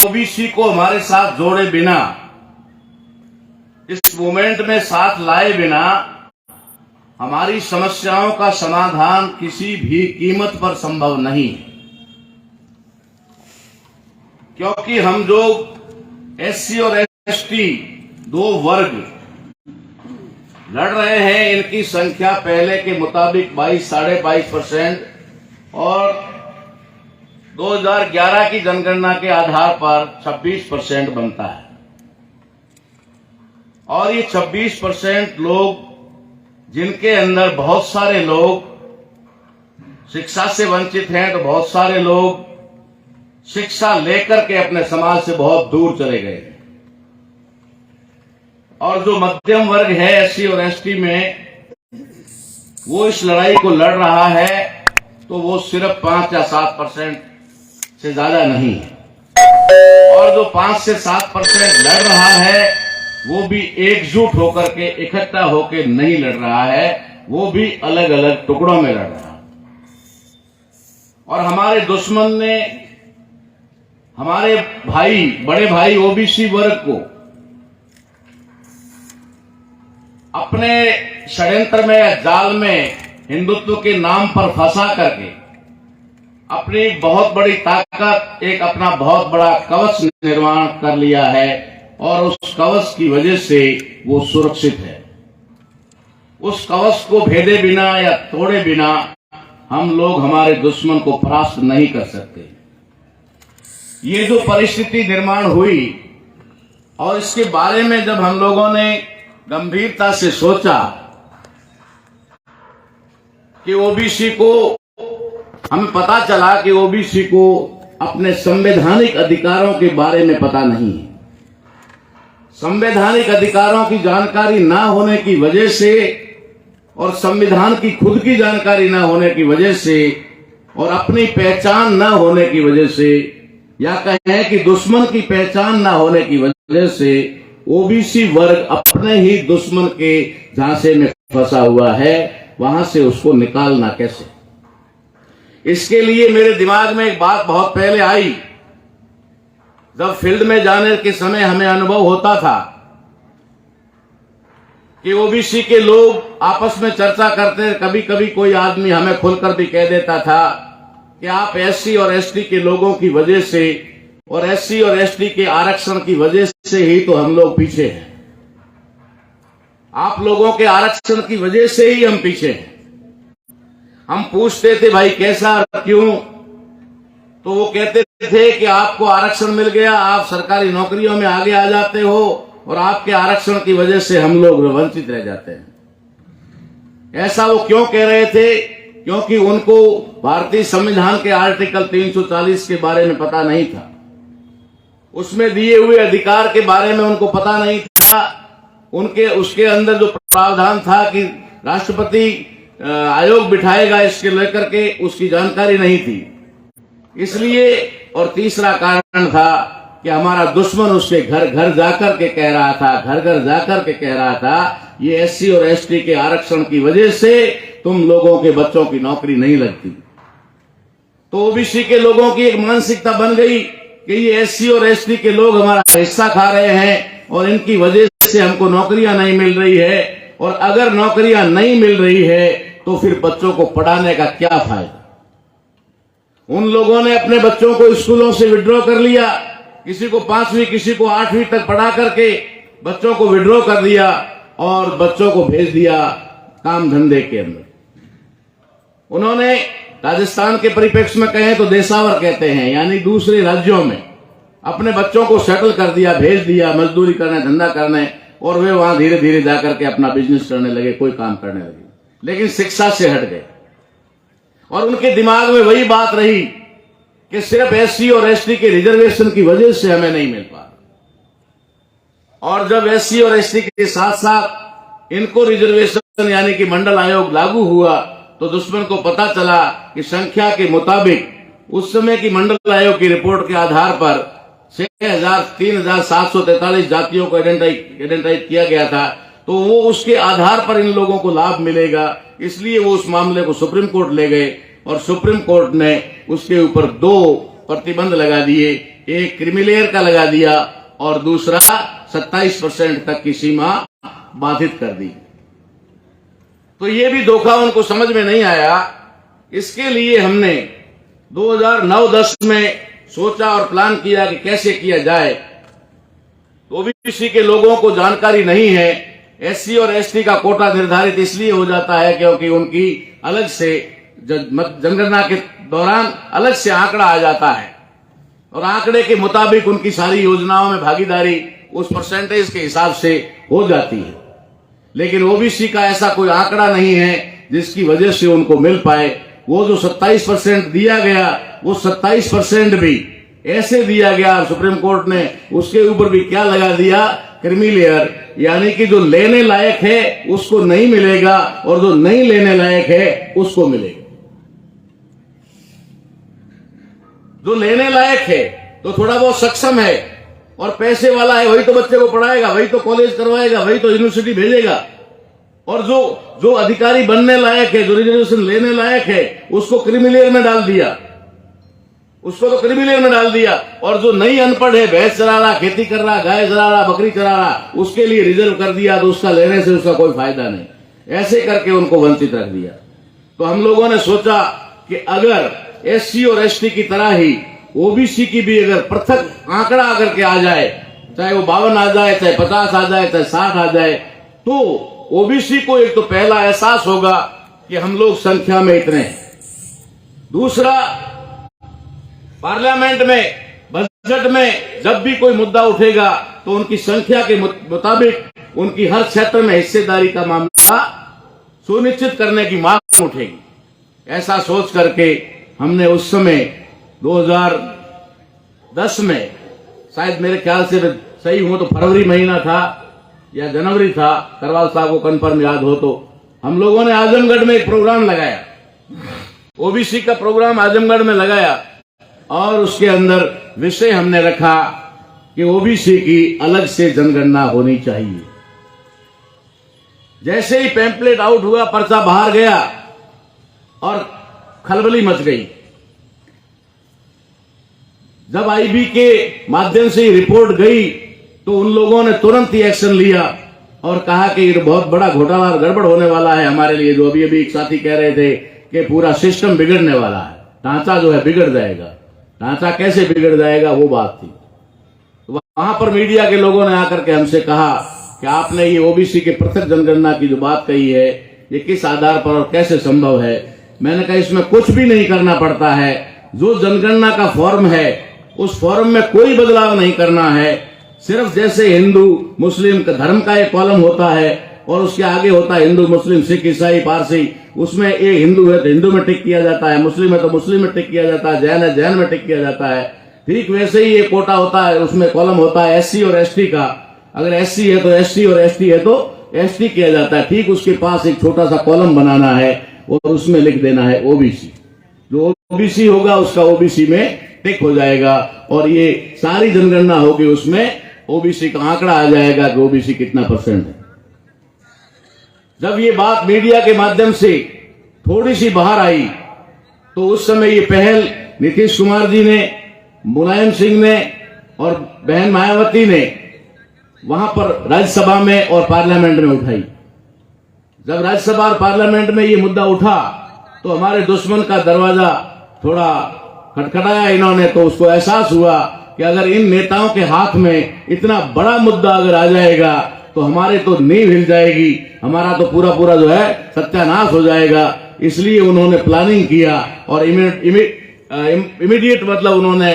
OBC को हमारे साथ जोड़े बिना, इस मूवमेंट में साथ लाए बिना हमारी समस्याओं का समाधान किसी भी कीमत पर संभव नहीं है। क्योंकि हम जो एससी और एसटी दो वर्ग लड़ रहे हैं, इनकी संख्या पहले के मुताबिक 22-22.5% और 2011 की जनगणना के आधार पर 26% बनता है। और ये 26% लोग, जिनके अंदर बहुत सारे लोग शिक्षा से वंचित हैं, तो बहुत सारे लोग शिक्षा लेकर के अपने समाज से बहुत दूर चले गए। और जो मध्यम वर्ग है एससी और एसटी में, वो इस लड़ाई को लड़ रहा है, तो वो सिर्फ 5 या 7% से ज्यादा नहीं है। और जो 5 से 7% लड़ रहा है, वो भी एकजुट होकर के, इकट्ठा होकर नहीं लड़ रहा है, वो भी अलग अलग टुकड़ों में लड़ रहा है। और हमारे दुश्मन ने हमारे भाई, बड़े भाई ओबीसी वर्ग को अपने षड्यंत्र में या जाल में हिंदुत्व के नाम पर फंसा करके अपनी एक बहुत बड़ी ताकत, एक अपना बहुत बड़ा कवच निर्माण कर लिया है। और उस कवच की वजह से वो सुरक्षित है। उस कवच को भेदे बिना या तोड़े बिना हम लोग हमारे दुश्मन को परास्त नहीं कर सकते। ये जो परिस्थिति निर्माण हुई, और इसके बारे में जब हम लोगों ने गंभीरता से सोचा कि ओबीसी को, हमें पता चला कि ओबीसी को अपने संवैधानिक अधिकारों के बारे में पता नहीं है। संवैधानिक अधिकारों की जानकारी ना होने की वजह से, और संविधान की खुद की जानकारी ना होने की वजह से, और अपनी पहचान ना होने की वजह से, या कहें कि दुश्मन की पहचान ना होने की वजह से, ओबीसी वर्ग अपने ही दुश्मन के झांसे में फंसा हुआ है। वहां से उसको निकालना कैसे? इसके लिए मेरे दिमाग में एक बात बहुत पहले आई। जब फील्ड में जाने के समय हमें अनुभव होता था कि ओबीसी के लोग आपस में चर्चा करते, कभी कभी कोई आदमी हमें खुलकर भी कह देता था कि आप एससी और एसटी के लोगों की वजह से, और एससी और एसटी के आरक्षण की वजह से ही तो हम लोग पीछे हैं। आप लोगों के आरक्षण की वजह से ही हम पीछे हैं। हम पूछते थे भाई कैसा, क्यों? तो वो कहते थे कि आपको आरक्षण मिल गया, आप सरकारी नौकरियों में आगे आ जाते हो, और आपके आरक्षण की वजह से हम लोग वंचित रह जाते हैं। ऐसा वो क्यों कह रहे थे? क्योंकि उनको भारतीय संविधान के आर्टिकल 340 के बारे में पता नहीं था। उसमें दिए हुए अधिकार के बारे में उनको पता नहीं था। उनके उसके अंदर जो प्रावधान था कि राष्ट्रपति आयोग बिठाएगा इसके लेकर के, उसकी जानकारी नहीं थी। इसलिए, और तीसरा कारण था कि हमारा दुश्मन उसके घर घर जाकर के कह रहा था, घर घर जाकर के कह रहा था, ये एससी और एसटी के आरक्षण की वजह से तुम लोगों के बच्चों की नौकरी नहीं लगती। तो ओबीसी के लोगों की एक मानसिकता बन गई कि ये एससी और एसटी के लोग हमारा हिस्सा खा रहे हैं, और इनकी वजह से हमको नौकरियां नहीं मिल रही है, और अगर नौकरियां नहीं मिल रही है तो फिर बच्चों को पढ़ाने का क्या फायदा? उन लोगों ने अपने बच्चों को स्कूलों से विड्रॉ कर लिया। किसी को 5वीं, किसी को 8वीं तक पढ़ा करके बच्चों को विड्रॉ कर दिया, और बच्चों को भेज दिया काम धंधे के अंदर। उन्होंने राजस्थान के परिप्रेक्ष्य में कहें तो देशावर कहते हैं, यानी दूसरे राज्यों में अपने बच्चों को सेटल कर दिया, भेज दिया मजदूरी करने, धंधा करने, और वे वहां धीरे धीरे जाकर के अपना बिजनेस करने लगे, कोई काम करने लगे, लेकिन शिक्षा से हट गए। और उनके दिमाग में वही बात रही कि सिर्फ एससी और एसटी के रिजर्वेशन की वजह से हमें नहीं मिल पा। और जब एससी और एसटी के साथ साथ इनको रिजर्वेशन यानी कि मंडल आयोग लागू हुआ, तो दुश्मन को पता चला कि संख्या के मुताबिक उस समय की मंडल आयोग की रिपोर्ट के आधार पर 3,743 जातियों को आइडेंटिफाई किया गया था। तो वो उसके आधार पर इन लोगों को लाभ मिलेगा, इसलिए वो उस मामले को सुप्रीम कोर्ट ले गए, और सुप्रीम कोर्ट ने उसके ऊपर 2 प्रतिबंध लगा दिए एक क्रीमीलेयर का लगा दिया और दूसरा 27% तक की सीमा बाधित कर दी। तो ये भी धोखा उनको समझ में नहीं आया। इसके लिए हमने 2009-10 में सोचा और प्लान किया कि कैसे किया जाए। ओबीसी के लोगों को जानकारी नहीं है। एससी और एसटी का कोटा निर्धारित इसलिए हो जाता है क्योंकि उनकी अलग से जनगणना के दौरान अलग से आंकड़ा आ जाता है और आंकड़े के मुताबिक उनकी सारी योजनाओं में भागीदारी उस परसेंटेज के हिसाब से हो जाती है। लेकिन ओबीसी का ऐसा कोई आंकड़ा नहीं है जिसकी वजह से उनको मिल पाए। वो जो 27% दिया गया, वो 27% भी ऐसे दिया गया, सुप्रीम कोर्ट ने उसके ऊपर भी क्या लगा दिया, क्रीमीलेयर, यानी कि जो लेने लायक है उसको नहीं मिलेगा और जो नहीं लेने लायक है उसको मिलेगा। जो लेने लायक है तो थोड़ा बहुत सक्षम है और पैसे वाला है, वही तो बच्चे को पढ़ाएगा, वही तो कॉलेज करवाएगा, वही तो यूनिवर्सिटी भेजेगा। और जो अधिकारी बनने लायक है, जो रिजर्वेशन लेने लायक है, उसको क्रीमीलेयर में डाल दिया, उसको तो क्रीमीलेयर में डाल दिया। और जो नहीं अनपढ़ है, भैंस चरा रहा, खेती कर रहा, गाय चरा रहा, बकरी चरा रहा, उसके लिए रिजर्व कर दिया, तो उसका लेने से उसका कोई फायदा नहीं। ऐसे करके उनको वंचित रख दिया। तो हम लोगों ने सोचा कि अगर एससी और एसटी की तरह ही ओबीसी की भी अगर पृथक आंकड़ा अगर के आ जाए, चाहे वो 52 आ जाए, चाहे 50 आ जाए, चाहे 60 आ जाए, तो ओबीसी को एक तो पहला एहसास होगा कि हम लोग संख्या में इतने हैं। दूसरा, पार्लियामेंट में, बजट में जब भी कोई मुद्दा उठेगा तो उनकी संख्या के मुताबिक उनकी हर क्षेत्र में हिस्सेदारी का मामला सुनिश्चित करने की मांग उठेगी। ऐसा सोच करके हमने उस समय 2010 में, शायद मेरे ख्याल से सही हूं तो फरवरी महीना था या जनवरी था, करवाल साहब को कन्फर्म याद हो तो, हम लोगों ने आजमगढ़ में एक प्रोग्राम लगाया, ओबीसी का प्रोग्राम आजमगढ़ में लगाया और उसके अंदर विषय हमने रखा कि ओबीसी की अलग से जनगणना होनी चाहिए। जैसे ही पैम्पलेट आउट हुआ, पर्चा बाहर गया और खलबली मच गई। जब आईबी के माध्यम से रिपोर्ट गई तो उन लोगों ने तुरंत ही एक्शन लिया और कहा कि ये बहुत बड़ा घोटाला और गड़बड़ होने वाला है हमारे लिए। जो अभी एक साथी कह रहे थे कि पूरा सिस्टम बिगड़ने वाला है, ढांचा जो है बिगड़ जाएगा। ढांचा कैसे बिगड़ जाएगा, वो बात थी। तो वहां पर मीडिया के लोगों ने आकर के हमसे कहा कि आपने ये ओबीसी के पृथक जनगणना की जो बात कही है, ये किस आधार पर और कैसे संभव है। मैंने कहा इसमें कुछ भी नहीं करना पड़ता है। जो जनगणना का फॉर्म है उस फॉर्म में कोई बदलाव नहीं करना है। सिर्फ जैसे हिंदू मुस्लिम का धर्म का एक कॉलम होता है और उसके आगे होता है हिंदू मुस्लिम सिख ईसाई पारसी, उसमें एक हिंदू है तो हिंदू में टिक किया जाता है, मुस्लिम है तो मुस्लिम में टिक किया जाता है, जैन है जैन में टिक किया जाता है। ठीक वैसे ही ये कोटा होता है, उसमें कॉलम होता है एससी और एसटी का। अगर एससी है तो एसटी और एसटी है तो एसटी किया जाता है। ठीक उसके पास एक छोटा सा कॉलम बनाना है और उसमें लिख देना है ओबीसी। जो ओबीसी होगा उसका ओबीसी में टिक हो जाएगा और ये सारी जनगणना होगी, उसमें ओबीसी का आंकड़ा आ जाएगा कि ओबीसी कितना परसेंट है। जब ये बात मीडिया के माध्यम से थोड़ी सी बाहर आई तो उस समय ये पहल नीतीश कुमार जी ने, मुलायम सिंह ने और बहन मायावती ने वहां पर राज्यसभा में और पार्लियामेंट में उठाई। जब राज्यसभा और पार्लियामेंट में ये मुद्दा उठा तो हमारे दुश्मन का दरवाजा थोड़ा खटखटाया इन्होंने। तो उसको एहसास हुआ कि अगर इन नेताओं के हाथ में इतना बड़ा मुद्दा अगर आ जाएगा तो हमारे तो नींव हिल जाएगी, हमारा तो पूरा जो है सत्यानाश हो जाएगा। इसलिए उन्होंने प्लानिंग किया और इमीडिएट मतलब उन्होंने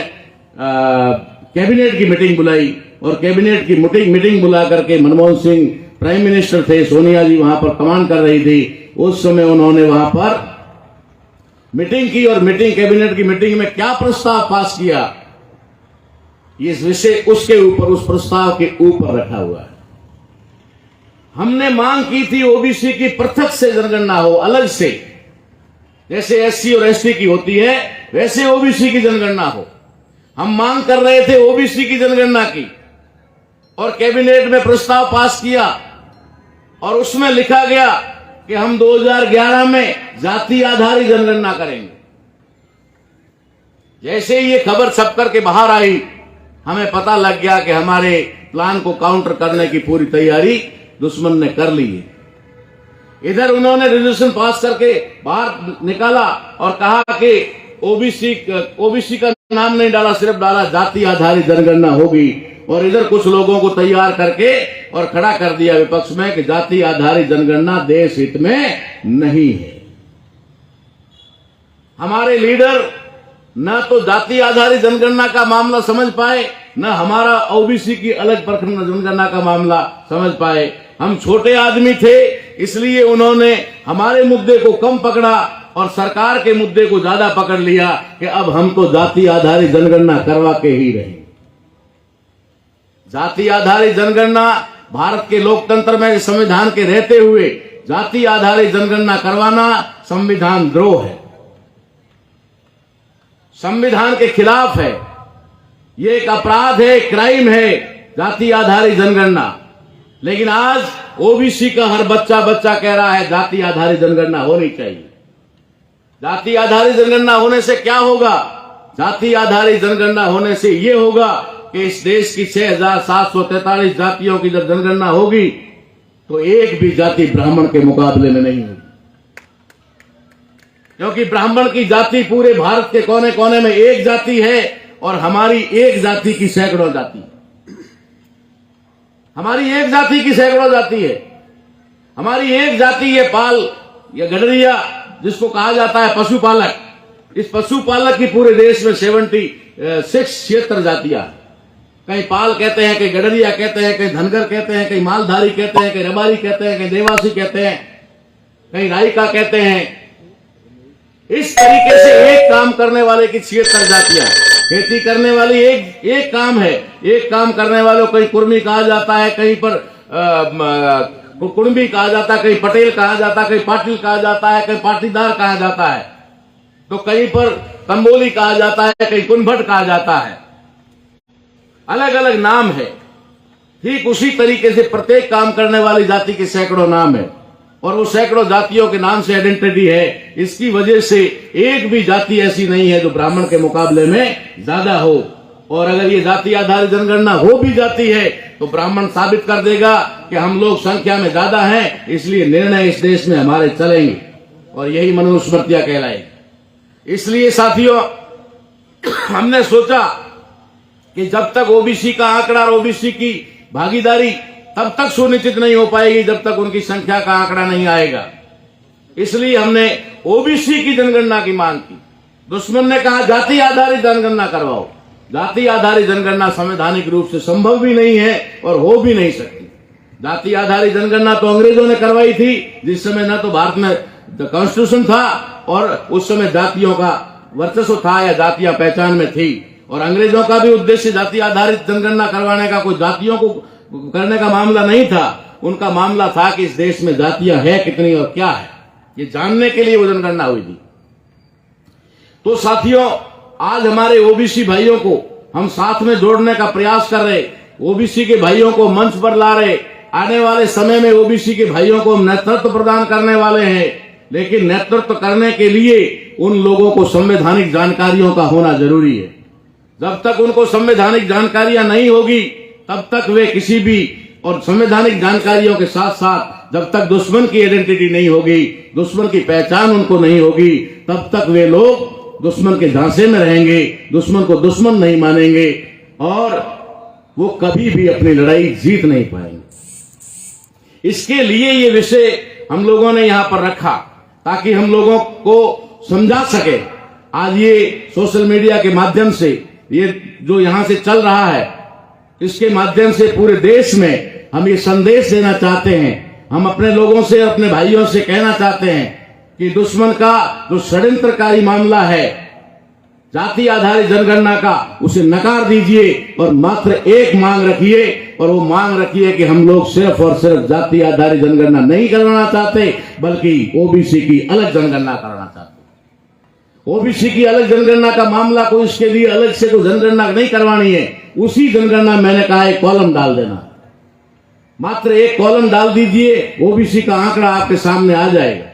कैबिनेट की मीटिंग बुलाई और कैबिनेट की मीटिंग बुला करके मनमोहन सिंह प्राइम मिनिस्टर थे, सोनिया जी वहां पर कमांड कर रही थी। उस समय उन्होंने वहां पर मीटिंग की और कैबिनेट की मीटिंग में क्या प्रस्ताव पास किया, ये विषय उसके ऊपर, उस प्रस्ताव के ऊपर रखा हुआ है। हमने मांग की थी ओबीसी की पृथक से जनगणना हो, अलग से, जैसे एससी और एसटी की होती है वैसे ओबीसी की जनगणना हो। हम मांग कर रहे थे ओबीसी की जनगणना की और कैबिनेट में प्रस्ताव पास किया और उसमें लिखा गया कि हम 2011 में जाति आधारित जनगणना करेंगे। जैसे ही ये खबर छप करके बाहर आई हमें पता लग गया कि हमारे प्लान को काउंटर करने की पूरी तैयारी दुश्मन ने कर ली है। इधर उन्होंने रेजोल्यूशन पास करके बाहर निकाला और कहा कि ओबीसी का नाम नहीं डाला, सिर्फ डाला जाति आधारित जनगणना होगी। और इधर कुछ लोगों को तैयार करके और खड़ा कर दिया विपक्ष में कि जाति आधारित जनगणना देश हित में नहीं है। हमारे लीडर न तो जाति आधारित जनगणना का मामला समझ पाए, न हमारा ओबीसी की अलग जनगणना का मामला समझ पाए। हम छोटे आदमी थे, इसलिए उन्होंने हमारे मुद्दे को कम पकड़ा और सरकार के मुद्दे को ज्यादा पकड़ लिया कि अब हम तो जाति आधारित जनगणना करवा के ही रहेंगे। जाति आधारित जनगणना भारत के लोकतंत्र में संविधान के रहते हुए जाति आधारित जनगणना करवाना संविधान द्रोह है, संविधान के खिलाफ है। ये एक अपराध है, क्राइम है जाति आधारित जनगणना। लेकिन आज ओबीसी का हर बच्चा कह रहा है जाति आधारित जनगणना होनी चाहिए। जाति आधारित जनगणना होने से क्या होगा? जाति आधारित जनगणना होने से ये होगा कि इस देश की 6,743 जातियों की जब जनगणना होगी तो एक भी जाति ब्राह्मण के मुकाबले में नहीं होगी, क्योंकि ब्राह्मण की जाति पूरे भारत के कोने कोने में एक जाति है और हमारी एक जाति की सैकड़ों जाति है। हमारी एक जाति की सैकड़ों जाति है। हमारी एक जाति ये पाल या गडरिया जिसको कहा जाता है पशुपालक। इस पशुपालक की पूरे देश में 76 जातियां, कहीं पाल कहते हैं, कहीं गडरिया कहते हैं, कहीं धनगर कहते हैं, कहीं मालधारी कहते हैं, कहीं रबारी कहते हैं, कहीं देवासी कहते हैं, कहीं रायका कहते हैं। इस तरीके से एक काम करने वाले की 76 जातियां। खेती करने वाली एक काम है, एक काम करने वालों को कहीं कुर्मी कहा जाता है, कहीं पर कुणबी कहा जाता है, कहीं पटेल कहा जाता है, कहीं पाटिल कहा जाता है, कहीं पाटीदार कहा जाता है, तो कहीं पर तंबोली कहा जाता है, कहीं कुनभट कहा जाता है। अलग अलग नाम है। ठीक उसी तरीके से प्रत्येक काम करने वाली जाति के सैकड़ों नाम है और वो सैकड़ों जातियों के नाम से आइडेंटिटी है। इसकी वजह से एक भी जाति ऐसी नहीं है जो ब्राह्मण के मुकाबले में ज्यादा हो। और अगर ये जाति आधारित जनगणना हो भी जाती है तो ब्राह्मण साबित कर देगा कि हम लोग संख्या में ज्यादा हैं, इसलिए निर्णय इस देश में हमारे चलेंगे और यही मनुस्मृतियां कहलाएगी। इसलिए साथियों, हमने सोचा कि जब तक ओबीसी का आंकड़ा और ओबीसी की भागीदारी तब तक सुनिश्चित नहीं हो पाएगी जब तक उनकी संख्या का आंकड़ा नहीं आएगा। इसलिए हमने ओबीसी की जनगणना की मांग की। दुश्मन ने कहा जाति आधारित जनगणना करवाओ। जाति आधारित जनगणना संवैधानिक रूप से संभव भी नहीं है और हो भी नहीं सकती। जाति आधारित जनगणना तो अंग्रेजों ने करवाई थी, जिस समय न तो भारत में कॉन्स्टिट्यूशन था और उस समय जातियों का वर्चस्व था या जातियां पहचान में थी। और अंग्रेजों का भी उद्देश्य जाति आधारित जनगणना करवाने का कोई जातियों को करने का मामला नहीं था। उनका मामला था कि इस देश में जातियां हैं कितनी और क्या है, ये जानने के लिए वो जनगणना हुई थी। तो साथियों, आज हमारे ओबीसी भाइयों को हम साथ में जोड़ने का प्रयास कर रहे, ओबीसी के भाइयों को मंच पर ला रहे। आने वाले समय में ओबीसी के भाइयों को हम नेतृत्व प्रदान करने वाले हैं, लेकिन नेतृत्व करने के लिए उन लोगों को संवैधानिक जानकारियों का होना जरूरी है। जब तक उनको संवैधानिक जानकारियां नहीं होगी तब तक वे किसी भी, और संवैधानिक जानकारियों के साथ साथ जब तक दुश्मन की आइडेंटिटी नहीं होगी, दुश्मन की पहचान उनको नहीं होगी, तब तक वे लोग दुश्मन के झांसे में रहेंगे, दुश्मन को दुश्मन नहीं मानेंगे और वो कभी भी अपनी लड़ाई जीत नहीं पाएंगे। इसके लिए ये विषय हम लोगों ने यहां पर रखा ताकि हम लोगों को समझा सके। आज ये सोशल मीडिया के माध्यम से ये जो यहां से चल रहा है, इसके माध्यम से पूरे देश में हम ये संदेश देना चाहते हैं। हम अपने लोगों से, अपने भाइयों से कहना चाहते हैं कि दुश्मन का जो षड्यंत्रकारी मामला है जाति आधारित जनगणना का, उसे नकार दीजिए और मात्र एक मांग रखिए, और वो मांग रखिए कि हम लोग सिर्फ और सिर्फ जाति आधारित जनगणना नहीं करवाना चाहते, बल्कि ओबीसी की अलग जनगणना कराना चाहते। ओबीसी की अलग जनगणना का मामला कोई इसके लिए अलग से कोई जनगणना नहीं करवानी है। उसी जनगणना मैंने कहा एक कॉलम डाल देना, मात्र एक कॉलम डाल दीजिए, ओबीसी का आंकड़ा आपके सामने आ जाएगा।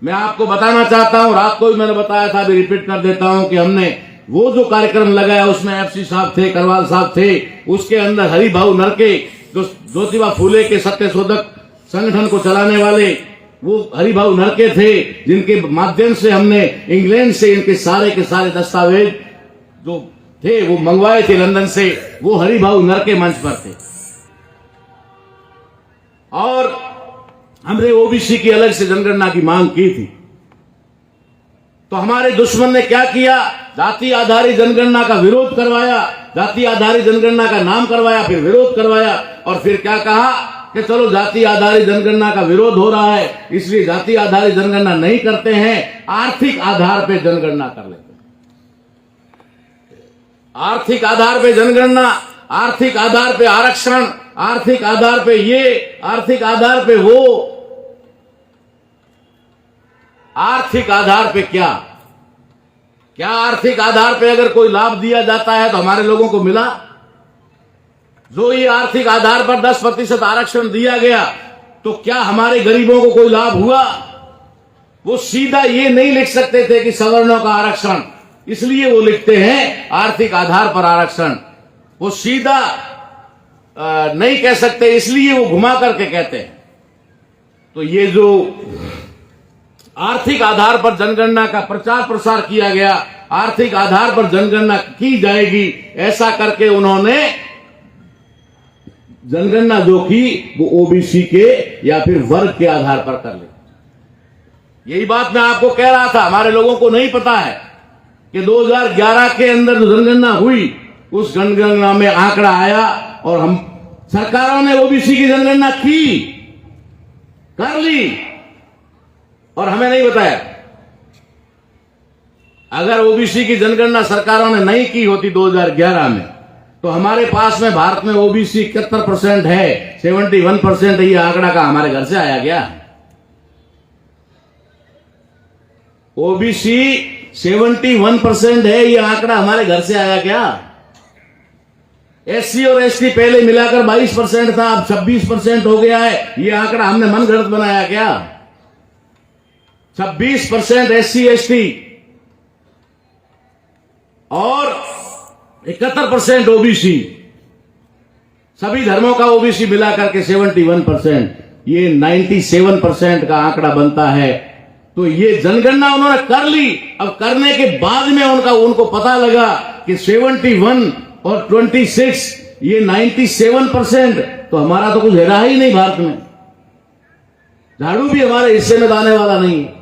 मैं आपको बताना चाहता हूं, रात को भी मैंने बताया था, अभी रिपीट कर देता हूं कि हमने वो जो कार्यक्रम लगाया उसमें एफसी साहब थे, करवाल साहब थे, उसके अंदर हरिभाऊ नरके जो ज्योतिबा फूले के सत्यशोधक संगठन को चलाने वाले वो हरिभाऊ नरके थे, जिनके माध्यम से हमने इंग्लैंड से इनके सारे के सारे दस्तावेज जो थे वो मंगवाए थे लंदन से, वो हरिभाऊ नरके मंच पर थे। और हमने ओबीसी की अलग से जनगणना की मांग की थी, तो हमारे दुश्मन ने क्या किया, जाति आधारित जनगणना का विरोध करवाया, जाति आधारित जनगणना का नाम करवाया, फिर विरोध करवाया, और फिर क्या कहा कि चलो जाति आधारित जनगणना का विरोध हो रहा है इसलिए जाति आधारित जनगणना नहीं करते हैं, आर्थिक आधार पर जनगणना कर लेते हैं। आर्थिक आधार पर जनगणना, आर्थिक आधार पर आरक्षण, आर्थिक आधार पे ये, आर्थिक आधार पे वो, आर्थिक आधार पे क्या क्या आर्थिक आधार पे अगर कोई लाभ दिया जाता है तो हमारे लोगों को मिला? जो ये आर्थिक आधार पर 10% आरक्षण दिया गया तो क्या हमारे गरीबों को कोई लाभ हुआ? वो सीधा ये नहीं लिख सकते थे कि सवर्णों का आरक्षण, इसलिए वो लिखते हैं आर्थिक आधार पर आरक्षण। वो सीधा नहीं कह सकते, इसलिए वो घुमा करके कहते हैं। तो ये जो आर्थिक आधार पर जनगणना का प्रचार प्रसार किया गया, आर्थिक आधार पर जनगणना की जाएगी, ऐसा करके उन्होंने जनगणना जो की वो ओबीसी के या फिर वर्ग के आधार पर कर ली। यही बात मैं आपको कह रहा था, हमारे लोगों को नहीं पता है कि 2011 के अंदर जो जनगणना हुई उस जनगणना में आंकड़ा आया और हम सरकारों ने ओबीसी की जनगणना की, कर ली और हमें नहीं बताया। अगर ओबीसी की जनगणना सरकारों ने नहीं की होती 2011 में तो हमारे पास में भारत में ओबीसी 71% है, 71% ये आंकड़ा का हमारे घर से आया गया। ओबीसी 71% है, ये आंकड़ा हमारे घर से आया क्या? एससी और एसटी पहले मिलाकर 22% था, अब 26% हो गया है। ये आंकड़ा हमने मनगढ़ंत बनाया क्या? 26% एससी एसटी और 71% ओबीसी, सभी धर्मों का ओबीसी मिलाकर के 71%, ये 97% का आंकड़ा बनता है। तो ये जनगणना उन्होंने कर ली। अब करने के बाद में उनको पता लगा कि 71 और 26 ये 97%, तो हमारा तो कुछ रहा ही नहीं भारत में। झाड़ू भी हमारे हिस्से में आने वाला नहीं है,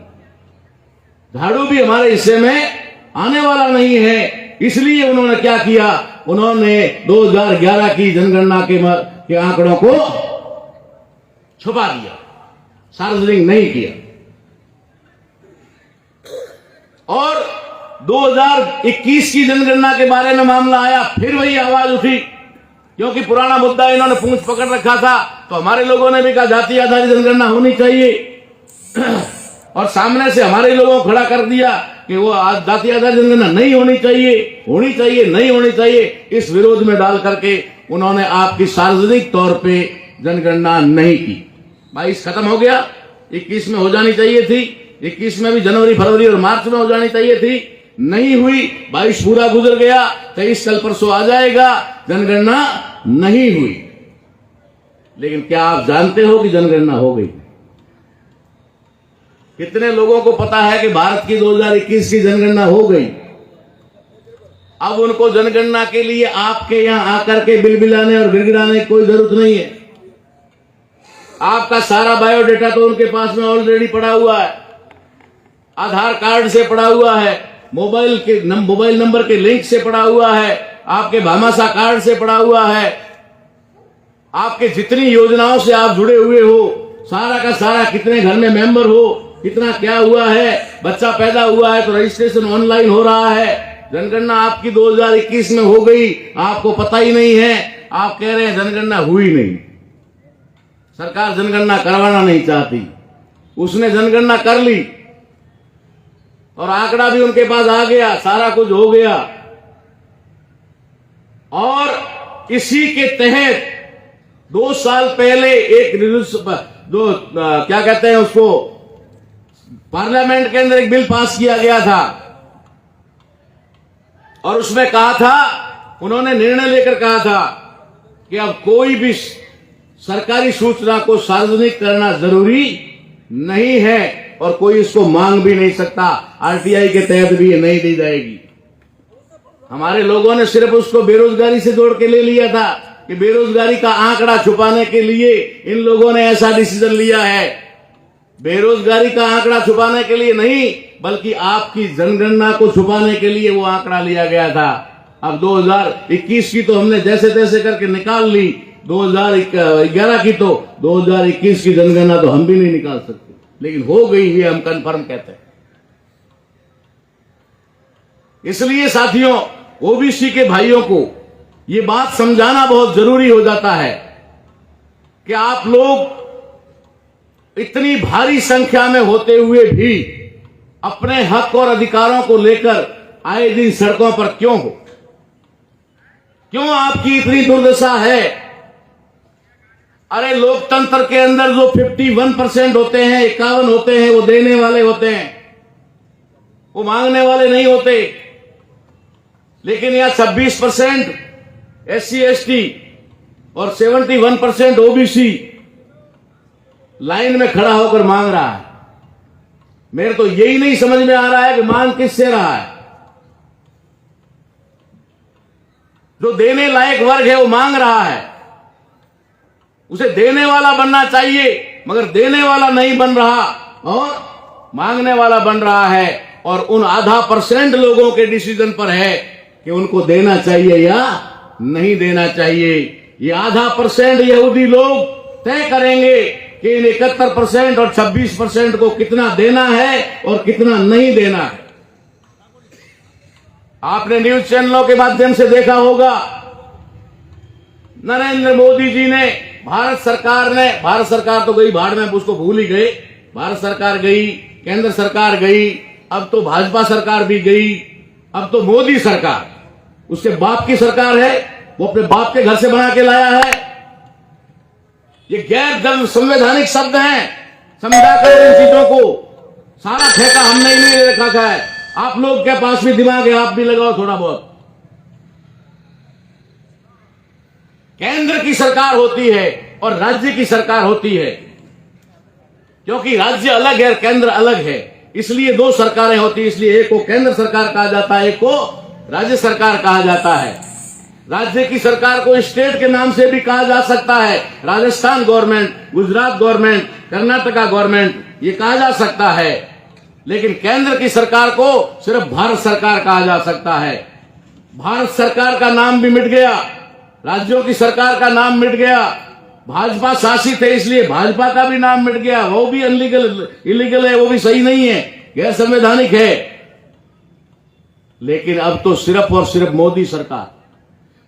झाड़ू भी हमारे हिस्से में आने वाला नहीं है। इसलिए उन्होंने क्या किया, उन्होंने 2011 की जनगणना के आंकड़ों को छुपा दिया, सार्वजनिक नहीं किया। और 2021 की जनगणना के बारे में मामला आया, फिर वही आवाज उठी, क्योंकि पुराना मुद्दा इन्होंने पूंछ पकड़ रखा था। तो हमारे लोगों ने भी कहा जाति आधारित जनगणना होनी चाहिए और सामने से हमारे लोगों को खड़ा कर दिया कि वो जाति आधारित जनगणना नहीं होनी चाहिए, होनी चाहिए, नहीं होनी चाहिए। इस विरोध में डाल करके उन्होंने आपकी सार्वजनिक तौर पे जनगणना नहीं की। 22 खत्म हो गया, 21 में हो जानी चाहिए थी, 21 में भी जनवरी फरवरी और मार्च में हो जानी चाहिए थी, नहीं हुई। 22 पूरा गुजर गया, 23 कल परसों आ जाएगा, जनगणना नहीं हुई। लेकिन क्या आप जानते हो कि जनगणना हो गई? कितने लोगों को पता है कि भारत की 2021 की जनगणना हो गई? अब उनको जनगणना के लिए आपके यहां आकर के बिलबिलाने और गिड़गिड़ाने की कोई जरूरत नहीं है। आपका सारा बायोडेटा तो उनके पास में ऑलरेडी पड़ा हुआ है, आधार कार्ड से पड़ा हुआ है, मोबाइल नंबर के लिंक से पड़ा हुआ है, आपके भामाशाह कार्ड से पड़ा हुआ है, आपके जितनी योजनाओं से आप जुड़े हुए हो, सारा का सारा, कितने घर में मेंबर हो, कितना क्या हुआ है, बच्चा पैदा हुआ है तो रजिस्ट्रेशन ऑनलाइन हो रहा है। जनगणना आपकी 2021 में हो गई, आपको पता ही नहीं है। आप कह रहे हैं जनगणना हुई नहीं। सरकार जनगणना करवाना नहीं चाहती, उसने जनगणना कर ली और आंकड़ा भी उनके पास आ गया, सारा कुछ हो गया। और इसी के तहत 2 साल पहले एक क्या कहते हैं उसको, पार्लियामेंट के अंदर एक बिल पास किया गया था और उसमें कहा था, उन्होंने निर्णय लेकर कहा था कि अब कोई भी सरकारी सूचना को सार्वजनिक करना जरूरी नहीं है और कोई इसको मांग भी नहीं सकता। आरटीआई के तहत भी ये नहीं दी जाएगी। हमारे लोगों ने सिर्फ उसको बेरोजगारी से जोड़ के ले लिया था कि बेरोजगारी का आंकड़ा छुपाने के लिए इन लोगों ने ऐसा डिसीजन लिया है। बेरोजगारी का आंकड़ा छुपाने के लिए नहीं, बल्कि आपकी जनगणना को छुपाने के लिए वो आंकड़ा लिया गया था। अब 2021 की तो हमने जैसे तैसे करके निकाल ली, 2011 की तो 2021 की जनगणना तो हम भी नहीं निकाल सकते, लेकिन हो गई है, हम कंफर्म कहते हैं। इसलिए साथियों, ओबीसी के भाइयों को ये बात समझाना बहुत जरूरी हो जाता है कि आप लोग इतनी भारी संख्या में होते हुए भी अपने हक और अधिकारों को लेकर आए दिन सड़कों पर क्यों हो? क्यों आपकी इतनी दुर्दशा है? अरे लोकतंत्र के अंदर जो 51% होते हैं, 51 होते हैं, वो देने वाले होते हैं, वो मांगने वाले नहीं होते। लेकिन यहां 26% SC ST और 71% OBC लाइन में खड़ा होकर मांग रहा है। मेरे तो यही नहीं समझ में आ रहा है कि मांग किससे रहा है। जो देने लायक वर्ग है वो मांग रहा है, उसे देने वाला बनना चाहिए, मगर देने वाला नहीं बन रहा और मांगने वाला बन रहा है। और उन आधा % लोगों के डिसीजन पर है कि उनको देना चाहिए या नहीं देना चाहिए। ये आधा % यहूदी लोग तय करेंगे कि इन 71% और 26% को कितना देना है और कितना नहीं देना है। आपने न्यूज चैनलों के माध्यम से देखा होगा, नरेंद्र मोदी जी ने, भारत सरकार तो गई भाड़ में, उसको भूल ही गए। भारत सरकार गई, केंद्र सरकार गई, अब तो भाजपा सरकार भी गई, अब तो मोदी सरकार, उसके बाप की सरकार है, वो अपने बाप के घर से बना के लाया है। ये गैर जन संवैधानिक शब्द हैं, समझा कर इन चीजों को। सारा ठेका हमने ही नहीं रखा है, आप लोग के पास भी दिमाग है, आप भी लगाओ थोड़ा बहुत। केंद्र की सरकार होती है और राज्य की सरकार होती है, क्योंकि राज्य अलग है और केंद्र अलग है, इसलिए दो सरकारें होती है। इसलिए एक को केंद्र सरकार कहा जाता है, एक को राज्य सरकार कहा जाता है। राज्य की सरकार को स्टेट के नाम से भी कहा जा सकता है, Rajasthan government, Gujarat government, Karnataka government, ये कहा जा सकता है। लेकिन केंद्र की सरकार को सिर्फ भारत सरकार कहा जा सकता है। भारत सरकार का नाम भी मिट गया, राज्यों की सरकार का नाम मिट गया। भाजपा शासित है इसलिए भाजपा का भी नाम मिट गया, वो भी इलीगल है, वो भी सही नहीं है, गैर संवैधानिक है। लेकिन अब तो सिर्फ और सिर्फ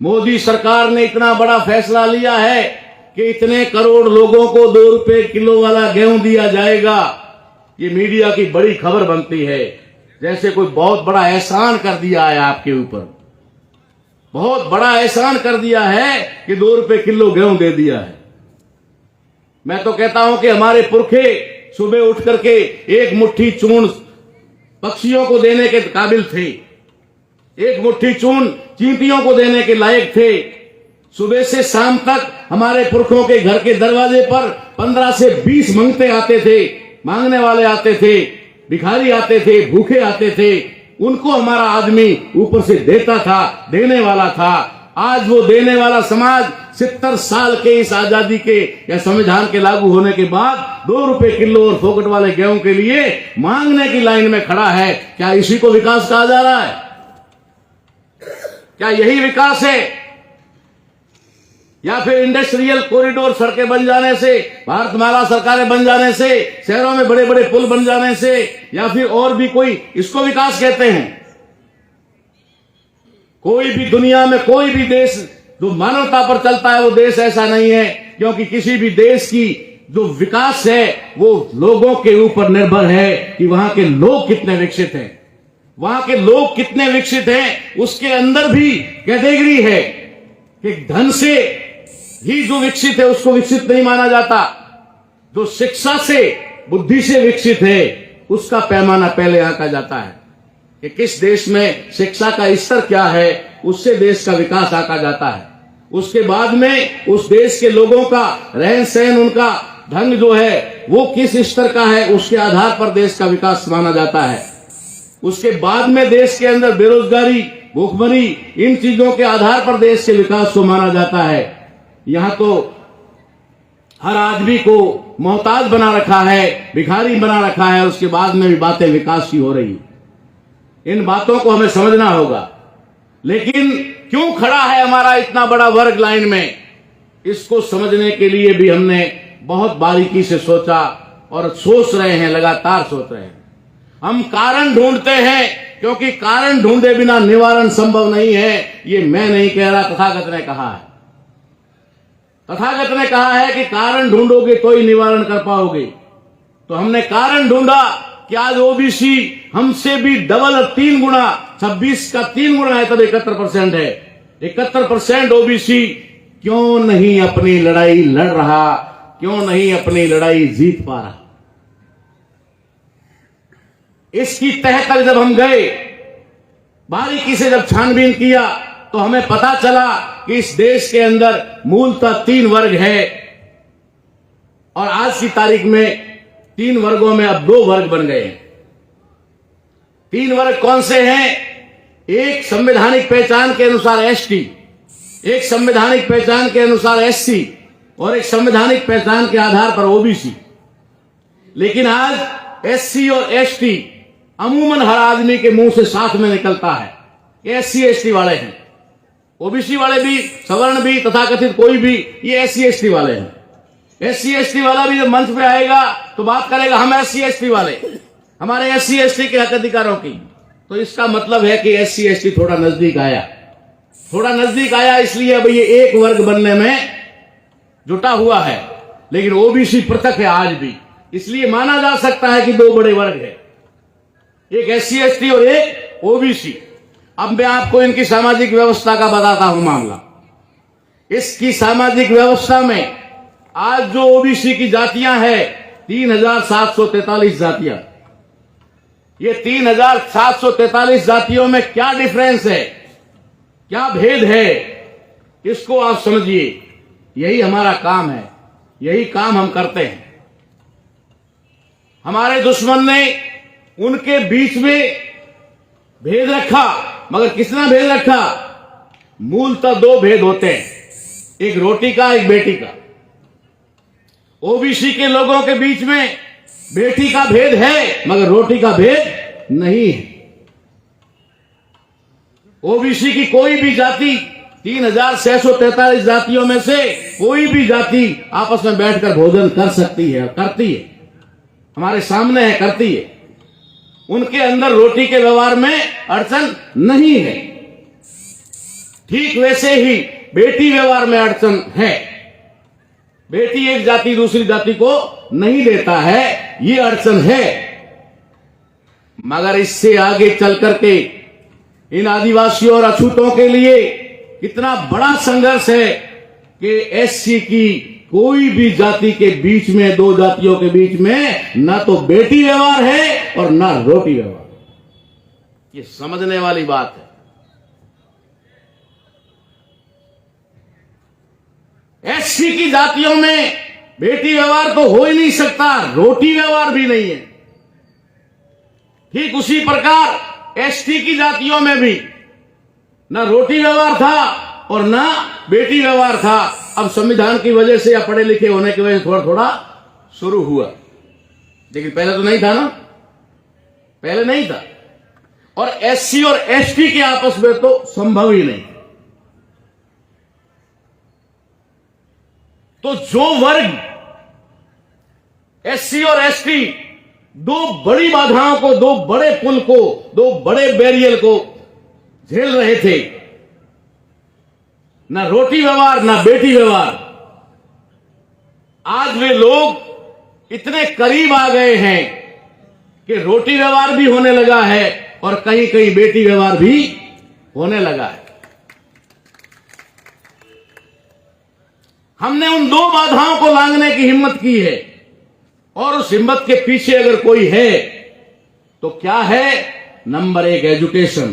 मोदी सरकार ने इतना बड़ा फैसला लिया है कि इतने करोड़ लोगों को 2 रुपए किलो वाला गेहूं दिया जाएगा। ये मीडिया की बड़ी खबर बनती है, जैसे कोई बहुत बड़ा एहसान कर दिया है आपके ऊपर, बहुत बड़ा एहसान कर दिया है कि 2 रुपए किलो गेहूं दे दिया है। मैं तो कहता हूं कि हमारे पुरखे सुबह उठ करके एक मुट्ठी चून पक्षियों को देने के काबिल थे, एक मुट्ठी चून चींटियों को देने के लायक थे। सुबह से शाम तक हमारे पुरखों के घर के दरवाजे पर 15 से 20 मंगते आते थे, मांगने वाले आते थे, भिखारी आते थे, भूखे आते थे। उनको हमारा आदमी ऊपर से देता था, देने वाला था। आज वो देने वाला समाज 70 साल के इस आजादी के या संविधान के लागू होने के बाद 2 रुपए किलो और फोकट वाले गेहूं के लिए मांगने की लाइन में खड़ा है। क्या इसी को विकास कहा जा रहा है? क्या यही विकास है? या फिर इंडस्ट्रियल कॉरिडोर सड़कें बन जाने से, भारतमाला सरकारें बन जाने से, शहरों में बड़े बड़े पुल बन जाने से, या फिर और भी कोई, इसको विकास कहते हैं? कोई भी दुनिया में कोई भी देश जो मानवता पर चलता है वो देश ऐसा नहीं है, क्योंकि किसी भी देश की जो विकास है वो लोगों के ऊपर निर्भर है कि वहां के लोग कितने विकसित हैं। वहां के लोग कितने विकसित हैं उसके अंदर भी कैटेगरी है कि धन से ही जो विकसित है उसको विकसित नहीं माना जाता, जो शिक्षा से, बुद्धि से विकसित है उसका पैमाना पहले आंका जाता है। कि किस देश में शिक्षा का स्तर क्या है, उससे देश का विकास आका जाता है। उसके बाद में उस देश के लोगों का रहन सहन, उनका ढंग जो है वो किस स्तर का है, उसके आधार पर देश का विकास माना जाता है। उसके बाद में देश के अंदर बेरोजगारी, भूखमरी, इन चीजों के आधार पर देश के विकास को माना जाता है। यहां तो हर आदमी को मोहताज बना रखा है, भिखारी बना रखा है, उसके बाद में भी बातें विकास की हो रही। इन बातों को हमें समझना होगा। लेकिन क्यों खड़ा है हमारा इतना बड़ा वर्ग लाइन में, इसको समझने के लिए भी हमने बहुत बारीकी से सोचा और सोच रहे हैं, लगातार सोच रहे हैं। हम कारण ढूंढते हैं, क्योंकि कारण ढूंढे बिना निवारण संभव नहीं है। ये मैं नहीं कह रहा, तथागत ने कहा है। तथागत ने कहा है कि कारण ढूंढोगे तो ही निवारण कर पाओगे। तो हमने कारण ढूंढा कि आज ओबीसी हमसे भी डबल 3 गुना, 26 का 3 गुना है, तब 71% है। 71% ओबीसी क्यों नहीं अपनी लड़ाई लड़ रहा, क्यों नहीं अपनी लड़ाई जीत पा रहा। इसकी तह तक जब हम गए, बारीकी से जब छानबीन किया, तो हमें पता चला कि इस देश के अंदर मूलतः 3 वर्ग है और आज की तारीख में 3 वर्गों में अब 2 वर्ग बन गए हैं। 3 वर्ग कौन से हैं? एक संवैधानिक पहचान के अनुसार एसटी, एक संवैधानिक पहचान के अनुसार एससी और एक संवैधानिक पहचान के आधार पर ओबीसी। लेकिन आज एससी और एसटी अमूमन हर आदमी के मुंह से साथ में निकलता है। एससी एसटी वाले हैं, ओबीसी वाले भी, सवर्ण भी, तथाकथित कोई भी, ये एससी एसटी वाले हैं। एससी एसटी वाला भी जब मंच पे आएगा तो बात करेगा हम एससी एसटी वाले, हमारे एससी एसटी के हक अधिकारों की। तो इसका मतलब है कि एससी एसटी थोड़ा नजदीक आया, थोड़ा नजदीक आया, इसलिए अब ये एक वर्ग बनने में जुटा हुआ है। लेकिन ओबीसी पृथक है आज भी, इसलिए माना जा सकता है कि 2 बड़े वर्ग है, एक एससी एसटी और एक ओबीसी। अब मैं आपको इनकी सामाजिक व्यवस्था का बताता हूं मामला। इसकी सामाजिक व्यवस्था में आज जो ओबीसी की जातियां हैं 3743 जातियां, ये 3743 जातियों में क्या डिफरेंस है, क्या भेद है, इसको आप समझिए। यही हमारा काम है, यही काम हम करते हैं। हमारे दुश्मन ने उनके बीच में भेद रखा, मगर कितना भेद रखा? मूलतः 2 भेद होते हैं, एक रोटी का, एक बेटी का। ओबीसी के लोगों के बीच में बेटी का भेद है, मगर रोटी का भेद नहीं है। ओबीसी की कोई भी जाति, 3643 जातियों में से कोई भी जाति आपस में बैठकर भोजन कर सकती है, करती है, हमारे सामने है, करती है। उनके अंदर रोटी के व्यवहार में अड़चन नहीं है। ठीक वैसे ही बेटी व्यवहार में अड़चन है। बेटी एक जाति दूसरी जाति को नहीं देता है, ये अड़चन है। मगर इससे आगे चल करके इन आदिवासियों और अछूतों के लिए कितना बड़ा संघर्ष है कि एससी की कोई भी जाति के बीच में, 2 जातियों के बीच में ना तो बेटी व्यवहार है और ना रोटी व्यवहार। ये समझने वाली बात है। एससी की जातियों में बेटी व्यवहार तो हो ही नहीं सकता, रोटी व्यवहार भी नहीं है। ठीक उसी प्रकार एसटी की जातियों में भी ना रोटी व्यवहार था और ना बेटी व्यवहार था। अब संविधान की वजह से या पढ़े लिखे होने की वजह से थोड़ा थोड़ा शुरू हुआ, लेकिन पहले तो नहीं था ना, पहले नहीं था। और एससी और एसटी के आपस में तो संभव ही नहीं। तो जो वर्ग एससी और एसटी 2 बड़ी बाधाओं को, 2 बड़े पुल को, 2 बड़े बैरियर को झेल रहे थे, ना रोटी व्यवहार ना बेटी व्यवहार, आज वे लोग इतने करीब आ गए हैं कि रोटी व्यवहार भी होने लगा है और कहीं कहीं बेटी व्यवहार भी होने लगा है। हमने उन 2 बाधाओं को लांघने की हिम्मत की है, और उस हिम्मत के पीछे अगर कोई है तो क्या है नंबर 1 एजुकेशन,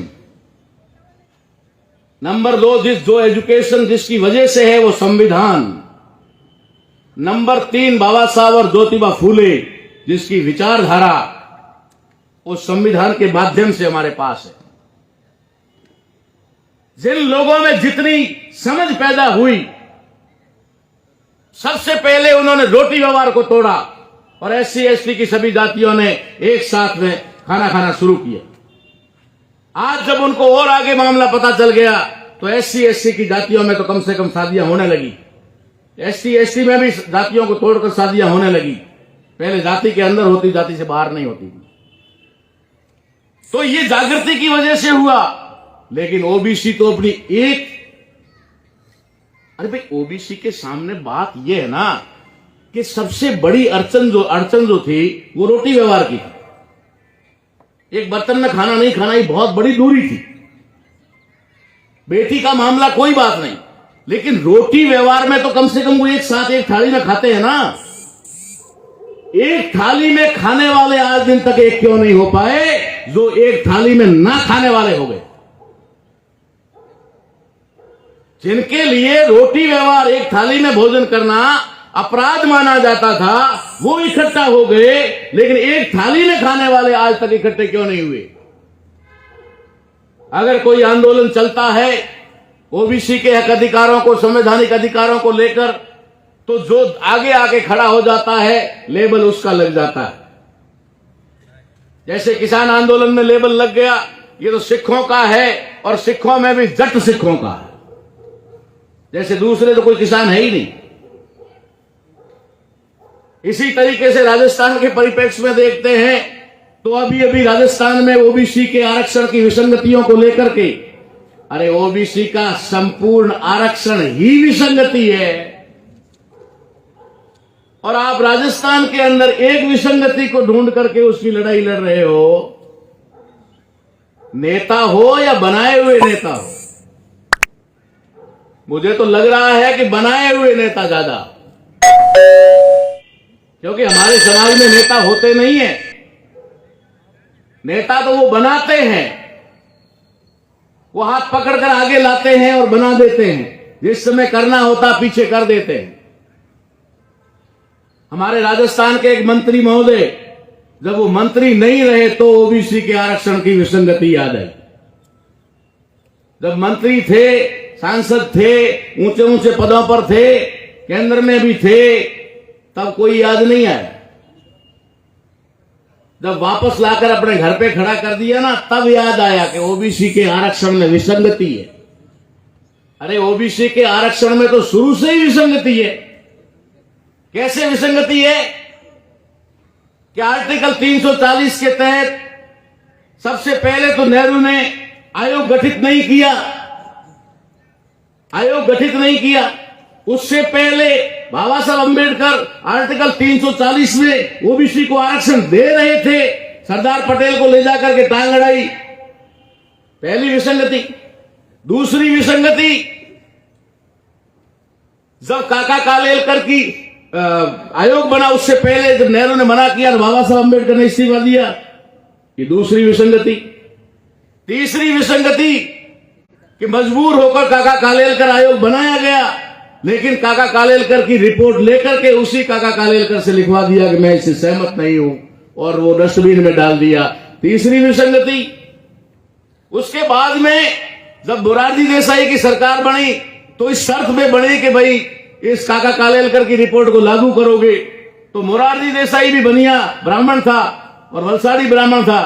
नंबर 2 जो एजुकेशन जिसकी वजह से है वो संविधान, नंबर 3 बाबा साहब और ज्योतिबा फूले जिसकी विचारधारा उस संविधान के माध्यम से हमारे पास है। जिन लोगों में जितनी समझ पैदा हुई, सबसे पहले उन्होंने रोटी व्यवहार को तोड़ा और SC ST की सभी जातियों ने एक साथ में खाना खाना शुरू किया। आज जब उनको और आगे मामला पता चल गया तो SC ST की जातियों में तो कम से कम शादियां होने लगी, ST ST में भी जातियों को तोड़कर शादियां होने लगी। पहले जाति के अंदर होती, जाति से बाहर नहीं होती। तो ये जागृति की वजह से हुआ। लेकिन ओबीसी तो अपनी एक, अरे भाई ओबीसी के सामने बात यह है ना कि सबसे बड़ी अड़चन जो थी वो रोटी व्यवहार की थी। एक बर्तन में खाना नहीं खाना ही बहुत बड़ी दूरी थी। बेटी का मामला कोई बात नहीं, लेकिन रोटी व्यवहार में तो कम से कम वो एक साथ एक थाली में खाते हैं ना। एक थाली में खाने वाले आज दिन तक एक क्यों नहीं हो पाए जो एक थाली में ना खाने वाले हो गए। जिनके लिए रोटी व्यवहार, एक थाली में भोजन करना अपराध माना जाता था, वो इकट्ठा हो गए, लेकिन एक थाली में खाने वाले आज तक इकट्ठे क्यों नहीं हुए। अगर कोई आंदोलन चलता है ओबीसी के हक अधिकारों को, संवैधानिक अधिकारों को लेकर, तो जो आगे आके खड़ा हो जाता है लेबल उसका लग जाता है। जैसे किसान आंदोलन में लेबल लग गया ये तो सिखों का है, और सिखों में भी जट सिखों का है, जैसे दूसरे तो कोई किसान है ही नहीं। इसी तरीके से राजस्थान के परिप्रेक्ष्य में देखते हैं तो अभी अभी राजस्थान में ओबीसी के आरक्षण की विसंगतियों को लेकर के, अरे ओबीसी का संपूर्ण आरक्षण ही विसंगति है, और आप राजस्थान के अंदर एक विसंगति को ढूंढ करके उसकी लड़ाई लड़ रहे हो। नेता हो या बनाए हुए नेता हो, मुझे तो लग रहा है कि बनाए हुए नेता ज्यादा, क्योंकि हमारे समाज में नेता होते नहीं है। नेता तो वो बनाते हैं, वो हाथ पकड़कर आगे लाते हैं और बना देते हैं, जिस समय करना होता पीछे कर देते हैं। हमारे राजस्थान के एक मंत्री महोदय जब वो मंत्री नहीं रहे तो ओबीसी के आरक्षण की विसंगति याद आई। जब मंत्री थे, सांसद थे, ऊंचे ऊंचे पदों पर थे, केंद्र में भी थे, तब कोई याद नहीं आया। जब वापस लाकर अपने घर पे खड़ा कर दिया ना, तब याद आया कि ओबीसी के आरक्षण में विसंगति है। अरे ओबीसी के आरक्षण में तो शुरू से ही विसंगति है। कैसे विसंगति है कि आर्टिकल 340 के तहत सबसे पहले तो नेहरू ने आयोग गठित नहीं किया। उससे पहले बाबा साहब अंबेडकर आर्टिकल 340 में ओबीसी को आरक्षण दे रहे थे, सरदार पटेल को ले जाकर के टांग अड़ाई। पहली विसंगति। दूसरी विसंगति, जब काका कालेलकर की आयोग बना, उससे पहले जब नेहरू ने मना किया तो बाबा साहब अंबेडकर ने इस्तीफा दिया। ये दूसरी विसंगति। तीसरी विसंगति कि मजबूर होकर काका कालेलकर आयोग बनाया गया, लेकिन काका कालेलकर की रिपोर्ट लेकर के उसी काका कालेलकर से लिखवा दिया कि मैं इससे सहमत नहीं हूं, और वो डस्टबिन में डाल दिया। तीसरी विसंगति। उसके बाद में जब मोरारजी देसाई की सरकार बनी तो इस शर्त में बनी कि भाई इस काका कालेलकर की रिपोर्ट को लागू करोगे। तो मोरारजी देसाई भी बनिया ब्राह्मण था और वलसाड़ी ब्राह्मण था।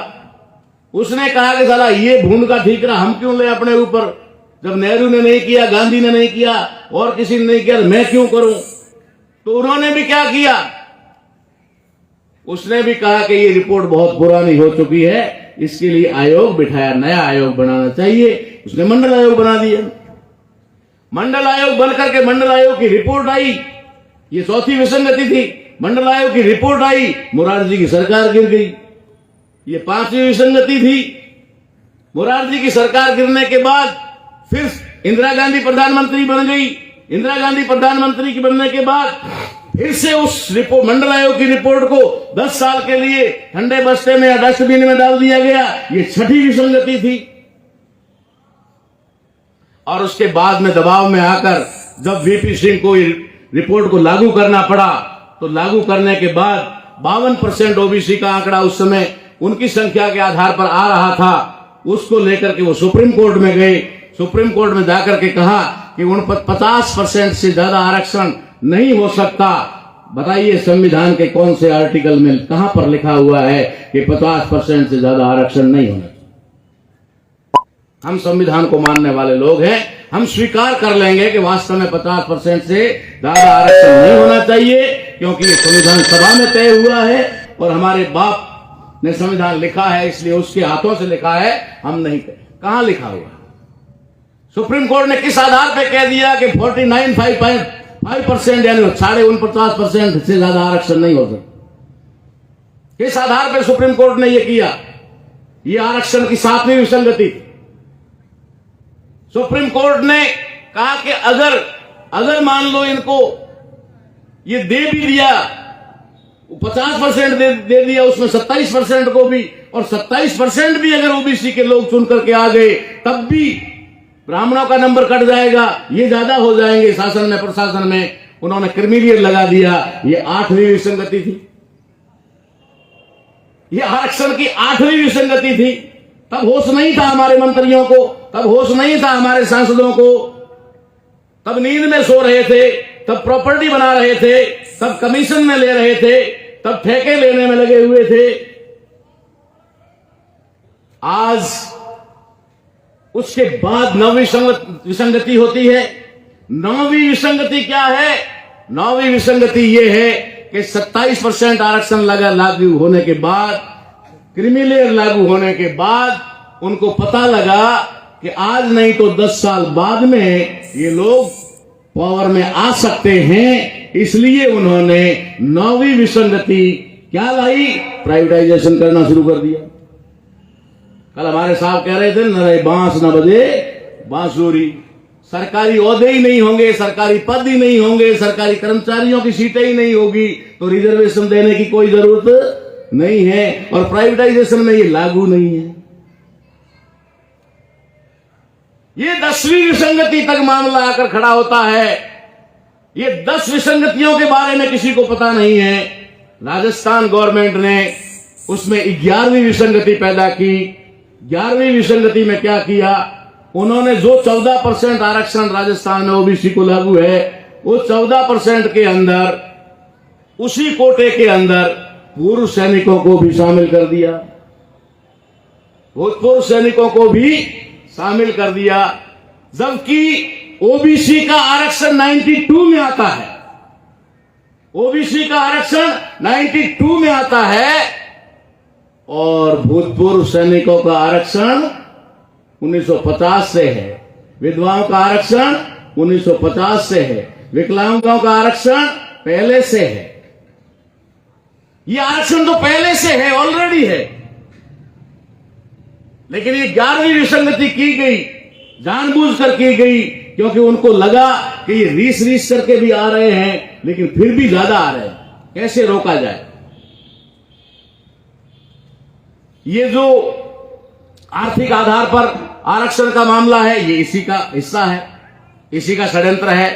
उसने कहा कि साला ये भून का ठीकरा हम क्यों ले अपने ऊपर, जब नेहरू ने नहीं किया, गांधी ने नहीं किया और किसी ने नहीं किया, मैं क्यों करूं। तो उन्होंने भी क्या किया, उसने भी कहा कि ये रिपोर्ट बहुत पुरानी हो चुकी है, इसके लिए आयोग बिठाया, नया आयोग बनाना चाहिए। उसने मंडल आयोग बना दिया। मंडल आयोग बनकर के मंडल आयोग की रिपोर्ट आई, ये चौथी विसंगति थी। मंडल आयोग की रिपोर्ट आई, मोरारजी की सरकार गिर गई। ये पांचवी विसंगति थी। मोरारजी की सरकार गिरने के बाद फिर इंदिरा गांधी प्रधानमंत्री बन गई। इंदिरा गांधी प्रधानमंत्री की बनने के बाद फिर से उस रिपोर्ट, मंडल आयोग की रिपोर्ट को 10 साल के लिए ठंडे बस्ते में या डस्टबिन में डाल दिया गया। ये छठी विसंगति थी। और उसके बाद में दबाव में आकर जब वीपी सिंह को रिपोर्ट को लागू करना पड़ा, तो लागू करने के बाद 52% ओबीसी का आंकड़ा उस समय उनकी संख्या के आधार पर आ रहा था। उसको लेकर के वो सुप्रीम कोर्ट में गए। सुप्रीम कोर्ट में जाकर के कहा कि उन पर 50% से ज्यादा आरक्षण नहीं हो सकता। बताइए संविधान के कौन से आर्टिकल में कहां पर लिखा हुआ है कि 50% से ज्यादा आरक्षण नहीं होना चाहिए? हम संविधान को मानने वाले लोग हैं। हम स्वीकार कर लेंगे कि वास्तव में 50% से ज्यादा आरक्षण नहीं होना चाहिए, क्योंकि ये संविधान सभा में तय हुआ है और हमारे बाप ने संविधान लिखा है, इसलिए उसके हाथों से लिखा है, हम नहीं। कहां लिखा हुआ? सुप्रीम कोर्ट ने किस आधार पर कह दिया कि 49.5% यानी 49.5% से ज्यादा आरक्षण नहीं हो सकता? किस आधार पर सुप्रीम कोर्ट ने यह किया? यह आरक्षण की 7वीं विसंगति थी। सुप्रीम कोर्ट ने कहा कि अगर मान लो इनको ये दे भी दिया, 50% दे दिया, उसमें 27% को भी, और 27% भी अगर ओबीसी के लोग चुन करके आ गए, तब भी ब्राह्मणों का नंबर कट जाएगा, ये ज्यादा हो जाएंगे शासन में, प्रशासन में। उन्होंने क्रिमिलियर लगा दिया। ये 8वीं विसंगति थी। ये आरक्षण की 8वीं विसंगति थी। तब होश नहीं था हमारे मंत्रियों को, तब होश नहीं था हमारे सांसदों को, तब नींद में सो रहे थे, तब प्रॉपर्टी बना रहे थे, तब कमीशन में ले रहे थे, तब ठेके लेने में लगे हुए थे। आज उसके बाद 9वीं विसंगति होती है। 9वीं विसंगति क्या है? 9वीं विसंगति यह है कि 27% आरक्षण लागू होने के बाद, क्रिमिलेयर लागू होने के बाद उनको पता लगा कि आज नहीं तो 10 साल बाद में ये लोग पावर में आ सकते हैं। इसलिए उन्होंने 9वीं विसंगति क्या लाई? प्राइवेटाइजेशन करना शुरू कर दिया। कल हमारे साहब कह रहे थे, न रहे बांस न बजे बांसुरी। सरकारी ओहदे ही नहीं होंगे, सरकारी पद ही नहीं होंगे, सरकारी कर्मचारियों की सीटें ही नहीं होगी, तो रिजर्वेशन देने की कोई जरूरत नहीं है। और प्राइवेटाइजेशन में ये लागू नहीं है। ये 10वीं विसंगति तक मामला आकर खड़ा होता है। ये 10 विसंगतियों के बारे में किसी को पता नहीं है। राजस्थान गवर्नमेंट ने उसमें 11वीं विसंगति पैदा की। 11वीं विसंगति में क्या किया? उन्होंने जो 14% आरक्षण राजस्थान में ओबीसी को लागू है, वो 14% के अंदर, उसी कोटे के अंदर पूर्व सैनिकों को भी शामिल कर दिया। भूतपूर्व सैनिकों को भी शामिल कर दिया, जबकि ओबीसी का आरक्षण 92 में आता है। ओबीसी का आरक्षण 92 में आता है और भूतपूर्व सैनिकों का आरक्षण 1950 से है। विधवाओं का आरक्षण 1950 से है। विकलांगों का आरक्षण पहले से है। ये आरक्षण तो पहले से है, ऑलरेडी है। लेकिन ये 11वीं विसंगति की गई, जानबूझकर की गई, क्योंकि उनको लगा कि ये रीस करके भी आ रहे हैं, लेकिन फिर भी ज्यादा आ रहे हैं, कैसे रोका जाए। ये जो आर्थिक आधार पर आरक्षण का मामला है, ये इसी का हिस्सा है, इसी का षड्यंत्र है।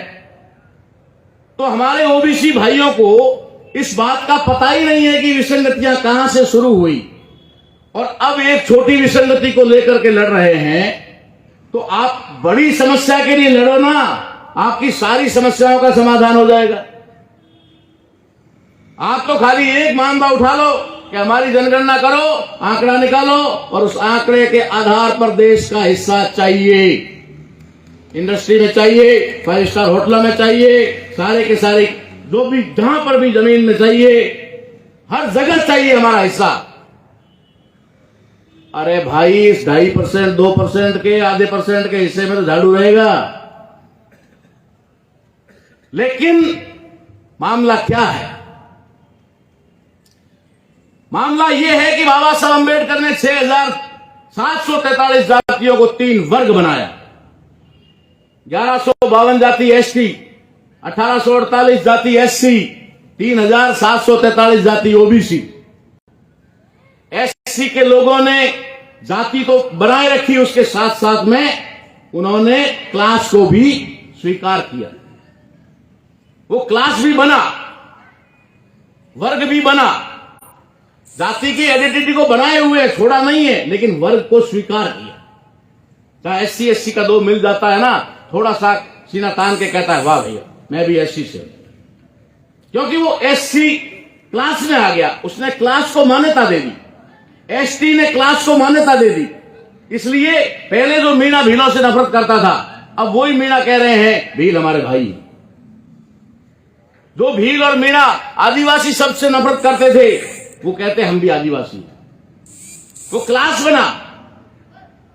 तो हमारे ओबीसी भाइयों को इस बात का पता ही नहीं है कि विसंगतियां कहां से शुरू हुई, और अब एक छोटी विसंगति को लेकर के लड़ रहे हैं। तो आप बड़ी समस्या के लिए लड़ो ना, आपकी सारी समस्याओं का समाधान हो जाएगा। आप तो खाली एक मामला उठा लो कि हमारी जनगणना करो, आंकड़ा निकालो, और उस आंकड़े के आधार पर देश का हिस्सा चाहिए। इंडस्ट्री में चाहिए, 5 स्टार होटलों में चाहिए, सारे के सारे जो भी जहां पर भी जमीन में चाहिए, हर जगह चाहिए हमारा हिस्सा। अरे भाई, इस 2.5%, 2% के, आधे % के हिस्से में तो झाड़ू रहेगा। लेकिन मामला क्या है? मामला यह है कि बाबा साहब अम्बेडकर ने 6,743 जातियों को 3 वर्ग बनाया। 1152 जाति एसटी, 1848 जाति एससी, 3,743 जाति ओबीसी। एससी के लोगों ने जाति तो बनाए रखी, उसके साथ साथ में उन्होंने क्लास को भी स्वीकार किया। वो क्लास भी बना, वर्ग भी बना, जाति की आइडेंटिटी को बनाए हुए छोड़ा नहीं है, लेकिन वर्ग को स्वीकार किया। चाहे एससी एससी का दो मिल जाता है ना, थोड़ा सा सीना तान के कहता है वाह भैया मैं भी एससी से हूं, क्योंकि वो एससी क्लास में आ गया, उसने क्लास को मान्यता दे दी। एसटी ने क्लास को मान्यता दे दी। इसलिए पहले जो मीणा भीलों से नफरत करता था, अब वही मीणा कह रहे हैं भील हमारे भाई। जो भील और मीणा आदिवासी शब्द से नफरत करते थे, वो कहते हम भी आदिवासी हैं। वो क्लास बना,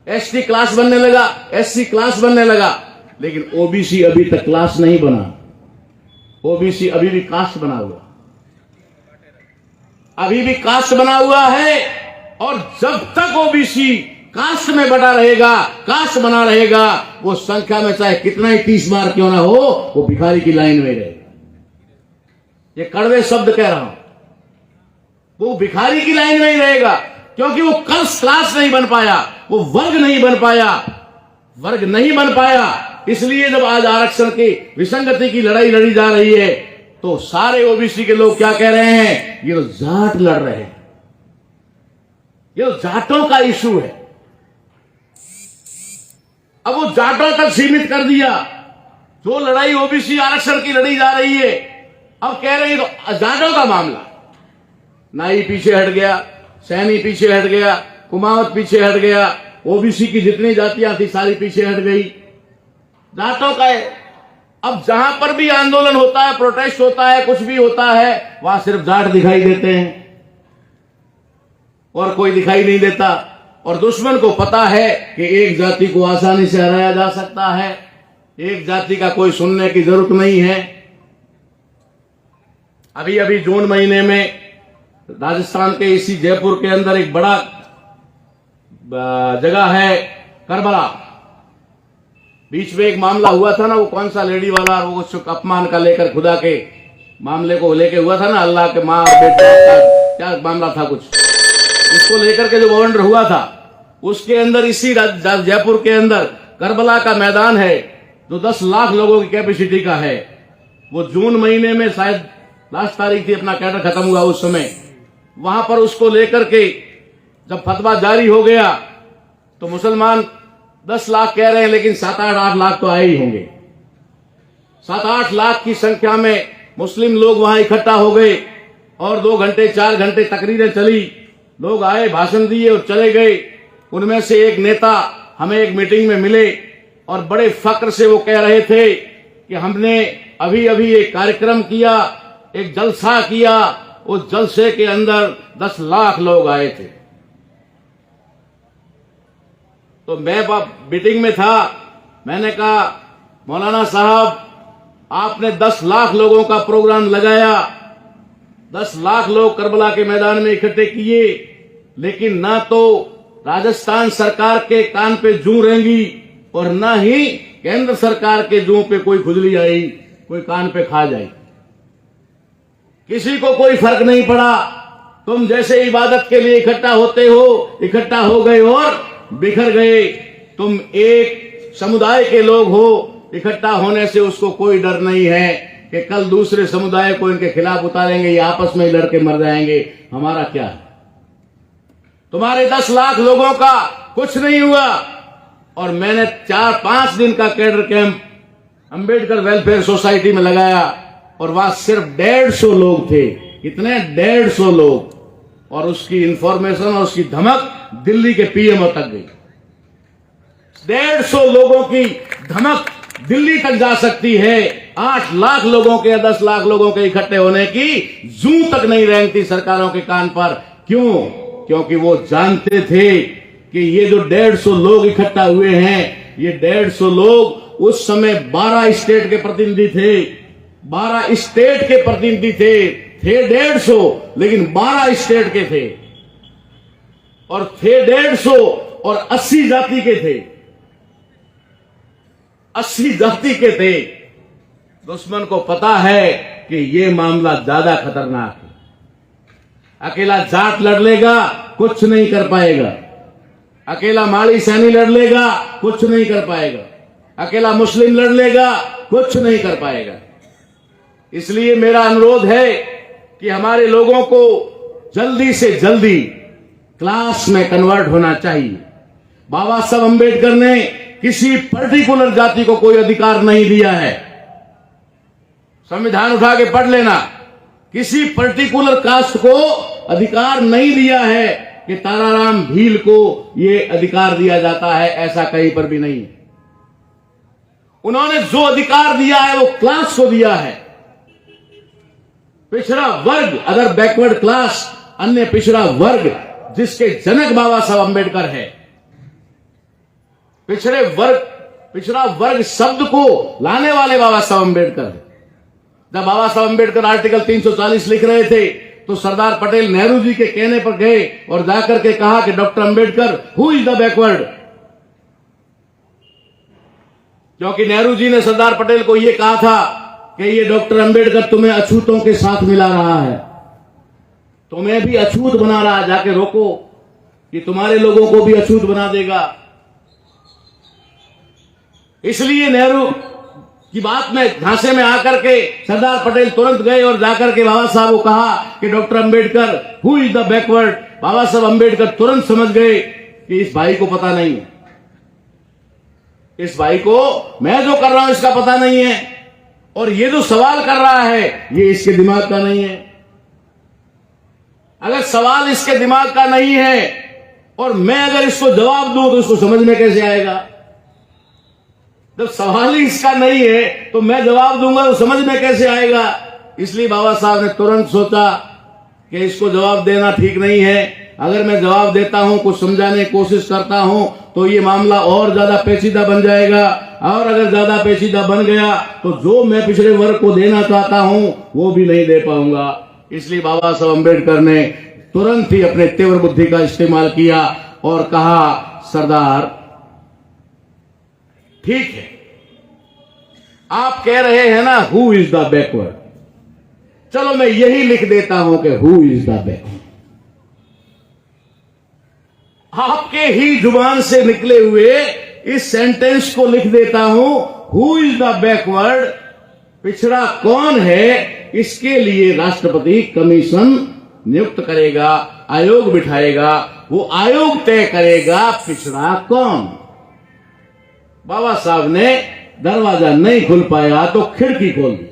एसटी क्लास बनने लगा, एससी क्लास बनने लगा, लेकिन ओबीसी अभी तक क्लास नहीं बना। ओबीसी अभी भी कास्ट बना हुआ, अभी भी कास्ट बना हुआ है। और जब तक ओबीसी कास्ट में बटा रहेगा, कास्ट बना रहेगा, वो संख्या में चाहे कितना ही 30 बार क्यों ना हो, वो भिखारी की लाइन में रहेगा। ये कड़वे शब्द कह रहा हूं, वो भिखारी की लाइन में ही रहेगा, क्योंकि वो क्लास नहीं बन पाया, वो वर्ग नहीं बन पाया, वर्ग नहीं बन पाया। इसलिए जब आज आरक्षण की विसंगति की लड़ाई लड़ी जा रही है, तो सारे ओबीसी के लोग क्या कह रहे हैं, ये तो जाट लड़ रहे हैं, ये तो जाटों का इशू है। अब वो जाटों तक सीमित कर दिया। जो लड़ाई ओबीसी आरक्षण की लड़ी जा रही है, अब कह रहे हैं तो जाटों का मामला। नाई पीछे हट गया, सैनी पीछे हट गया, कुमावत पीछे हट गया, ओबीसी की जितनी जातियां थी सारी पीछे हट गई, जाटों का है। अब जहां पर भी आंदोलन होता है, प्रोटेस्ट होता है, कुछ भी होता है, वहां सिर्फ जाट दिखाई देते हैं और कोई दिखाई नहीं देता। और दुश्मन को पता है कि एक जाति को आसानी से हराया जा सकता है, एक जाति का कोई सुनने की जरूरत नहीं है। अभी अभी जून महीने में राजस्थान के इसी जयपुर के अंदर एक बड़ा जगह है करबला, बीच में एक मामला हुआ था ना, वो कौन सा लेडी वाला, वो अपमान का लेकर खुदा के मामले को लेकर हुआ था ना, अल्लाह के मां बेटा क्या मामला था कुछ, उसको लेकर के जो वारंट हुआ था, उसके अंदर इसी जयपुर के अंदर करबला का मैदान है जो 10 लाख लोगों की कैपेसिटी का है। वो जून महीने में शायद लास्ट तारीख थी, अपना कैडर खत्म हुआ उस समय, वहां पर उसको लेकर के जब फतवा जारी हो गया तो मुसलमान 10 लाख कह रहे हैं, लेकिन 7-8 लाख तो आए ही होंगे। 7-8 लाख की संख्या में मुस्लिम लोग वहां इकट्ठा हो गए और 2 घंटे 4 घंटे तकरीरें चली, लोग आए, भाषण दिए और चले गए। उनमें से एक नेता हमें एक मीटिंग में मिले और बड़े फक्र से वो कह रहे थे कि हमने अभी अभी एक कार्यक्रम किया, एक जलसा किया, उस जलसे के अंदर 10 लाख लोग आए थे। तो मैं मीटिंग में था, मैंने कहा मौलाना साहब आपने 10 लाख लोगों का प्रोग्राम लगाया, 10 लाख लोग करबला के मैदान में इकट्ठे किए, लेकिन ना तो राजस्थान सरकार के कान पे जूं रेंगी और ना ही केंद्र सरकार के जूं पे कोई खुजली आई, कोई कान पे खा जाए। किसी को कोई फर्क नहीं पड़ा। तुम जैसे इबादत के लिए इकट्ठा होते हो, इकट्ठा हो गए और बिखर गए। तुम एक समुदाय के लोग हो, इकट्ठा होने से उसको कोई डर नहीं है कि कल दूसरे समुदाय को इनके खिलाफ उतारेंगे, ये आपस में लड़के मर जाएंगे। हमारा क्या है? तुम्हारे 10 लाख लोगों का कुछ नहीं हुआ। और मैंने 4-5 दिन का cadre camp Ambedkar welfare society में लगाया और वहां सिर्फ 150 लोग थे। कितने? 150 लोग। और उसकी इंफॉर्मेशन और उसकी धमक दिल्ली के पीएमओ तक गई। 150 लोगों की धमक दिल्ली तक जा सकती है। 8 लाख लोगों के या 10 लाख लोगों के इकट्ठे होने की जूं तक नहीं रेंगती सरकारों के कान पर। क्यों? क्योंकि वो जानते थे कि ये जो 150 लोग इकट्ठा हुए हैं, ये 150 लोग उस समय 12 स्टेट के प्रतिनिधि थे। 12 स्टेट के प्रतिनिधि थे 150, लेकिन 12 स्टेट के थे और थे 150 और 80 जाति के थे। 80 जाति के थे। दुश्मन को पता है कि ये मामला ज्यादा खतरनाक है। अकेला जाट लड़ लेगा, कुछ नहीं कर पाएगा। अकेला माड़ी सैनी लड़ लेगा, कुछ नहीं कर पाएगा। अकेला मुस्लिम लड़ लेगा, कुछ नहीं कर पाएगा। इसलिए मेरा अनुरोध है कि हमारे लोगों को जल्दी से जल्दी क्लास में कन्वर्ट होना चाहिए। बाबा साहब अंबेडकर ने किसी पर्टिकुलर जाति को कोई अधिकार नहीं दिया है। संविधान उठा के पढ़ लेना, किसी पर्टिकुलर कास्ट को अधिकार नहीं दिया है कि ताराराम भील को यह अधिकार दिया जाता है, ऐसा कहीं पर भी नहीं। उन्होंने जो अधिकार दिया है वो क्लास को दिया है। पिछड़ा वर्ग, अदर बैकवर्ड क्लास, अन्य पिछड़ा वर्ग, जिसके जनक बाबा साहब अंबेडकर है। पिछड़ा वर्ग शब्द को लाने वाले बाबा साहब अंबेडकर है। जब बाबा साहब अंबेडकर आर्टिकल 340 लिख रहे थे तो सरदार पटेल नेहरू जी के कहने पर गए और जाकर के कहा कि doctor Ambedkar, who is the backward? क्योंकि नेहरू जी ने सरदार पटेल को यह कहा था कि ये डॉक्टर अंबेडकर तुम्हें अछूतों के साथ मिला रहा है, तुम्हें भी अछूत बना रहा है, जाके रोको कि तुम्हारे लोगों को भी अछूत बना देगा। इसलिए नेहरू की बात में झांसे में आकर के सरदार पटेल तुरंत गए और जाकर के बाबा साहब को कहा कि doctor Ambedkar, who is the backward? Baba Saheb Ambedkar तुरंत समझ गए कि इस भाई को पता नहीं है, इस भाई को मैं जो कर रहा हूं इसका पता नहीं है, और ये जो सवाल कर रहा है ये इसके दिमाग का नहीं है। अगर सवाल इसके दिमाग का नहीं है और मैं अगर इसको जवाब दूं तो इसको समझ में कैसे आएगा? जब सवाल ही इसका नहीं है तो मैं जवाब दूंगा तो समझ में कैसे आएगा? इसलिए बाबा साहब ने तुरंत सोचा कि इसको जवाब देना ठीक नहीं है। अगर मैं जवाब देता हूं, कुछ समझाने की कोशिश करता हूं तो ये मामला और ज्यादा पेचीदा बन जाएगा, और अगर ज्यादा पेचीदा बन गया तो जो मैं पिछड़े वर्ग को देना चाहता हूं वो भी नहीं दे पाऊंगा। इसलिए बाबा साहब अंबेडकर ने तुरंत ही अपने तीव्र बुद्धि का इस्तेमाल किया और कहा, सरदार ठीक है, आप कह रहे हैं ना हु इज द बैकवर्ड, चलो मैं यही लिख देता हूं कि हु इज द बैकवर्ड। आपके ही जुबान से निकले हुए इस सेंटेंस को लिख देता हूं, हु इज द बैकवर्ड, पिछड़ा कौन है, इसके लिए राष्ट्रपति कमीशन नियुक्त करेगा, आयोग बिठाएगा, वो आयोग तय करेगा पिछड़ा कौन। बाबा साहब ने दरवाजा नहीं खुल पाया तो खिड़की खोल दी,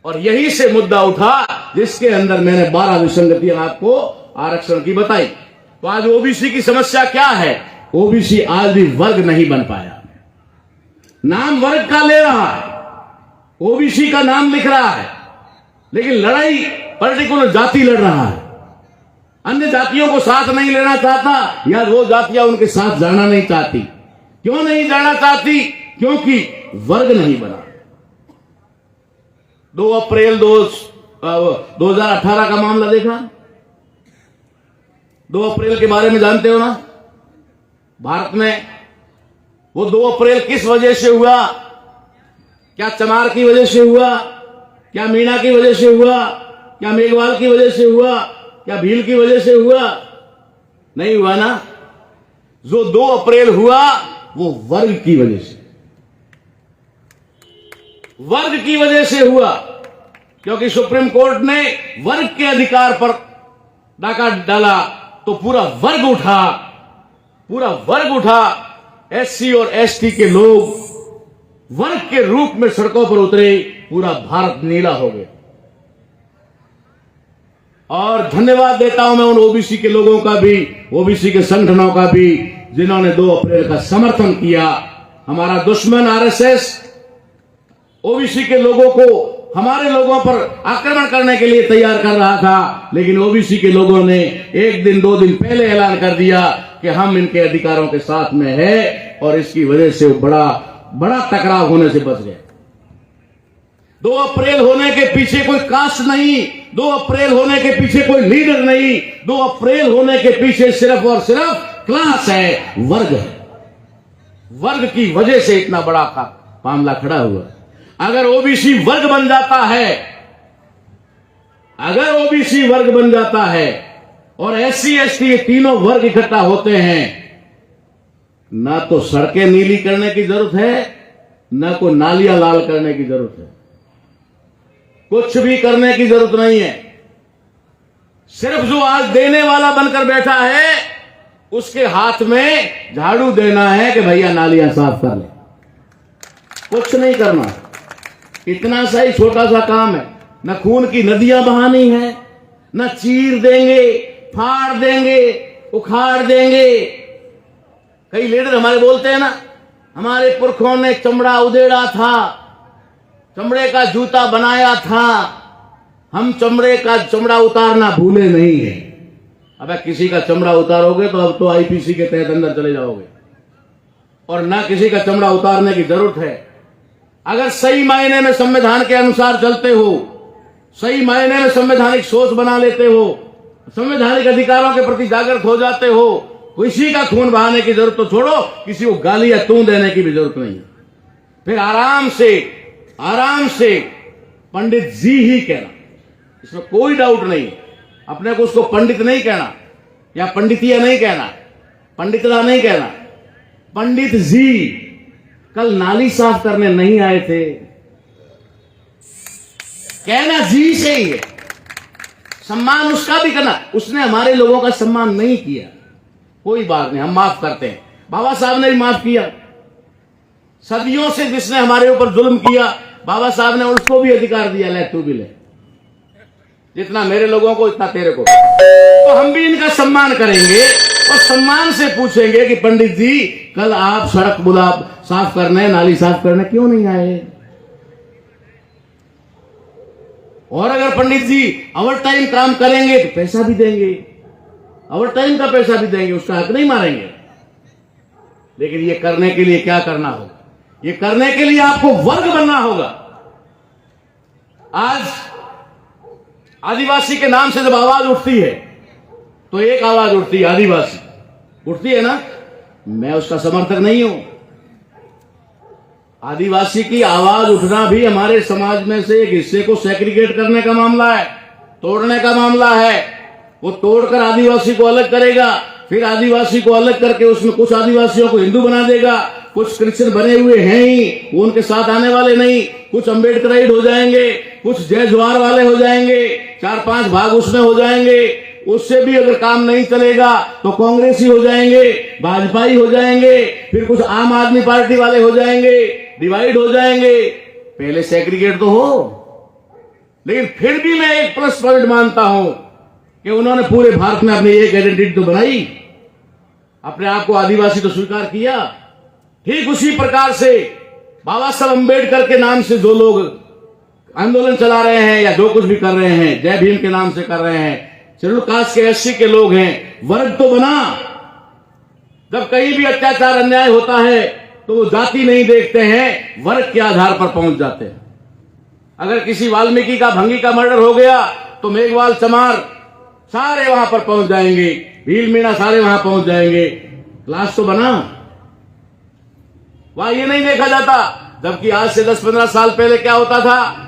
और यही से मुद्दा उठा जिसके अंदर मैंने 12 विसंगतियां आपको आरक्षण की बताई। तो आज ओबीसी की समस्या क्या है? ओबीसी आज भी वर्ग नहीं बन पाया। नाम वर्ग का ले रहा है, ओबीसी का नाम लिख रहा है, लेकिन लड़ाई पर्टिकुलर जाति लड़ रहा है। अन्य जातियों को साथ नहीं लेना चाहता, या वो जातियां उनके साथ जाना नहीं चाहती। क्यों नहीं जाना चाहती? क्योंकि वर्ग नहीं बना। 2 अप्रैल 2018 का मामला देखा। 2 अप्रैल के बारे में जानते हो ना? भारत में वो 2 अप्रैल किस वजह से हुआ? क्या चमार की वजह से हुआ? क्या मीणा की वजह से हुआ? क्या मेघवाल की वजह से हुआ? क्या भील की वजह से हुआ? नहीं हुआ ना। जो 2 अप्रैल हुआ वो वर्ग की वजह से, वर्ग की वजह से हुआ, क्योंकि सुप्रीम कोर्ट ने वर्ग के अधिकार पर डाका डाला तो पूरा वर्ग उठा। एससी और एसटी के लोग वर्ग के रूप में सड़कों पर उतरे, पूरा भारत नीला हो गया। और धन्यवाद देता हूं मैं उन ओबीसी के लोगों का भी, ओबीसी के संगठनों का भी, जिन्होंने 2 अप्रैल का समर्थन किया। हमारा दुश्मन आरएसएस ओबीसी के लोगों को हमारे लोगों पर आक्रमण करने के लिए तैयार कर रहा था, लेकिन ओबीसी के लोगों ने 1 दिन 2 दिन पहले ऐलान कर दिया कि हम इनके अधिकारों के साथ में है, और इसकी वजह से बड़ा टकराव होने से बच गए। 2 अप्रैल होने के पीछे कोई कास्ट नहीं, 2 अप्रैल होने के पीछे कोई लीडर नहीं, 2 अप्रैल होने के पीछे सिर्फ और सिर्फ क्लास है, वर्ग है। वर्ग की वजह से इतना बड़ा मामला खड़ा हुआ। अगर ओबीसी वर्ग बन जाता है, अगर ओबीसी वर्ग बन जाता है और एससी एसटी ये तीनों वर्ग इकट्ठा होते हैं, ना तो सड़कें नीली करने की जरूरत है, ना कोई नालियां लाल करने की जरूरत है, कुछ भी करने की जरूरत नहीं है। सिर्फ जो आज देने वाला बनकर बैठा है उसके हाथ में झाड़ू देना है कि भैया नालियां साफ कर ले, कुछ नहीं करना। इतना सा ही छोटा सा काम है। न खून की नदियां बहानी है, न चीर देंगे, फाड़ देंगे, उखाड़ देंगे। कई लीडर हमारे बोलते हैं ना, हमारे पुरखों ने चमड़ा उधेड़ा था, चमड़े का जूता बनाया था, हम चमड़े का चमड़ा उतारना भूले नहीं है। अबे किसी का चमड़ा उतारोगे तो अब तो आईपीसी के तहत अंदर चले जाओगे, और ना किसी का चमड़ा उतारने की जरूरत है। अगर सही मायने में संविधान के अनुसार चलते हो, सही मायने में संवैधानिक सोच बना लेते हो, संवैधानिक अधिकारों के प्रति जागृत हो जाते हो, किसी का खून बहाने की जरूरत तो छोड़ो, किसी को गाली या तू देने की भी जरूरत नहीं है। फिर आराम से पंडित जी ही कहना, इसमें कोई डाउट नहीं। अपने को उसको पंडित नहीं कहना या पंडितिया नहीं कहना, पंडितला नहीं कहना, पंडित जी। कल नाली साफ करने नहीं आए थे, कहना जी से ही है। सम्मान उसका भी करना, उसने हमारे लोगों का सम्मान नहीं किया, कोई बात नहीं, हम माफ करते हैं। बाबा साहब ने भी माफ किया। सदियों से जिसने हमारे ऊपर जुल्म किया, बाबा साहब ने उसको भी अधिकार दिया, ले तू भी ले, जितना मेरे लोगों को इतना तेरे को। तो हम भी इनका सम्मान करेंगे और सम्मान से पूछेंगे कि पंडित जी कल आप सड़क गुलाब साफ करने, नाली साफ करने क्यों नहीं आए? और अगर पंडित जी ओवर टाइम काम करेंगे तो पैसा भी देंगे, ओवर टाइम का पैसा भी देंगे, उसका हक नहीं मारेंगे। लेकिन ये करने के लिए क्या करना होगा? ये करने के लिए आपको वर्ग बनना होगा। आज आदिवासी के नाम से जब आवाज उठती है तो एक आवाज उठती है, आदिवासी उठती है ना, मैं उसका समर्थक नहीं हूं। आदिवासी की आवाज उठना भी हमारे समाज में से एक हिस्से को सेग्रीगेट करने का मामला है, तोड़ने का मामला है। वो तोड़कर आदिवासी को अलग करेगा, फिर आदिवासी को अलग करके उसमें कुछ आदिवासियों को हिंदू बना देगा, कुछ क्रिश्चियन बने हुए हैं ही, वो उनके साथ आने वाले नहीं, कुछ अम्बेडकराइट हो जाएंगे, कुछ जय जवाहर वाले हो जाएंगे, 4-5 भाग उसमें हो जाएंगे। उससे भी अगर काम नहीं चलेगा तो कांग्रेसी हो जाएंगे, भाजपाई हो जाएंगे, फिर कुछ आम आदमी पार्टी वाले हो जाएंगे, डिवाइड हो जाएंगे। पहले सेग्रीगेट तो हो। लेकिन फिर भी मैं एक प्लस पॉइंट मानता हूं कि उन्होंने पूरे भारत में अपनी एक आइडेंटिटी तो बनाई, अपने आप को आदिवासी तो स्वीकार किया। ठीक उसी प्रकार से बाबा साहब अम्बेडकर के नाम से जो लोग आंदोलन चला रहे हैं या जो कुछ भी कर रहे हैं, जय भीम के नाम से कर रहे हैं, शेड्यूल कास्ट के एससी के लोग हैं, वर्ग तो बना। जब कहीं भी अत्याचार अन्याय होता है तो वो जाति नहीं देखते हैं, वर्ग के आधार पर पहुंच जाते हैं। अगर किसी वाल्मीकि का, भंगी का मर्डर हो गया तो मेघवाल, चमार सारे वहां पर पहुंच जाएंगे, भील मीणा सारे वहां पहुंच जाएंगे। क्लास तो बना, वहां ये नहीं देखा जाता। जबकि आज से 10-15 साल पहले क्या होता था,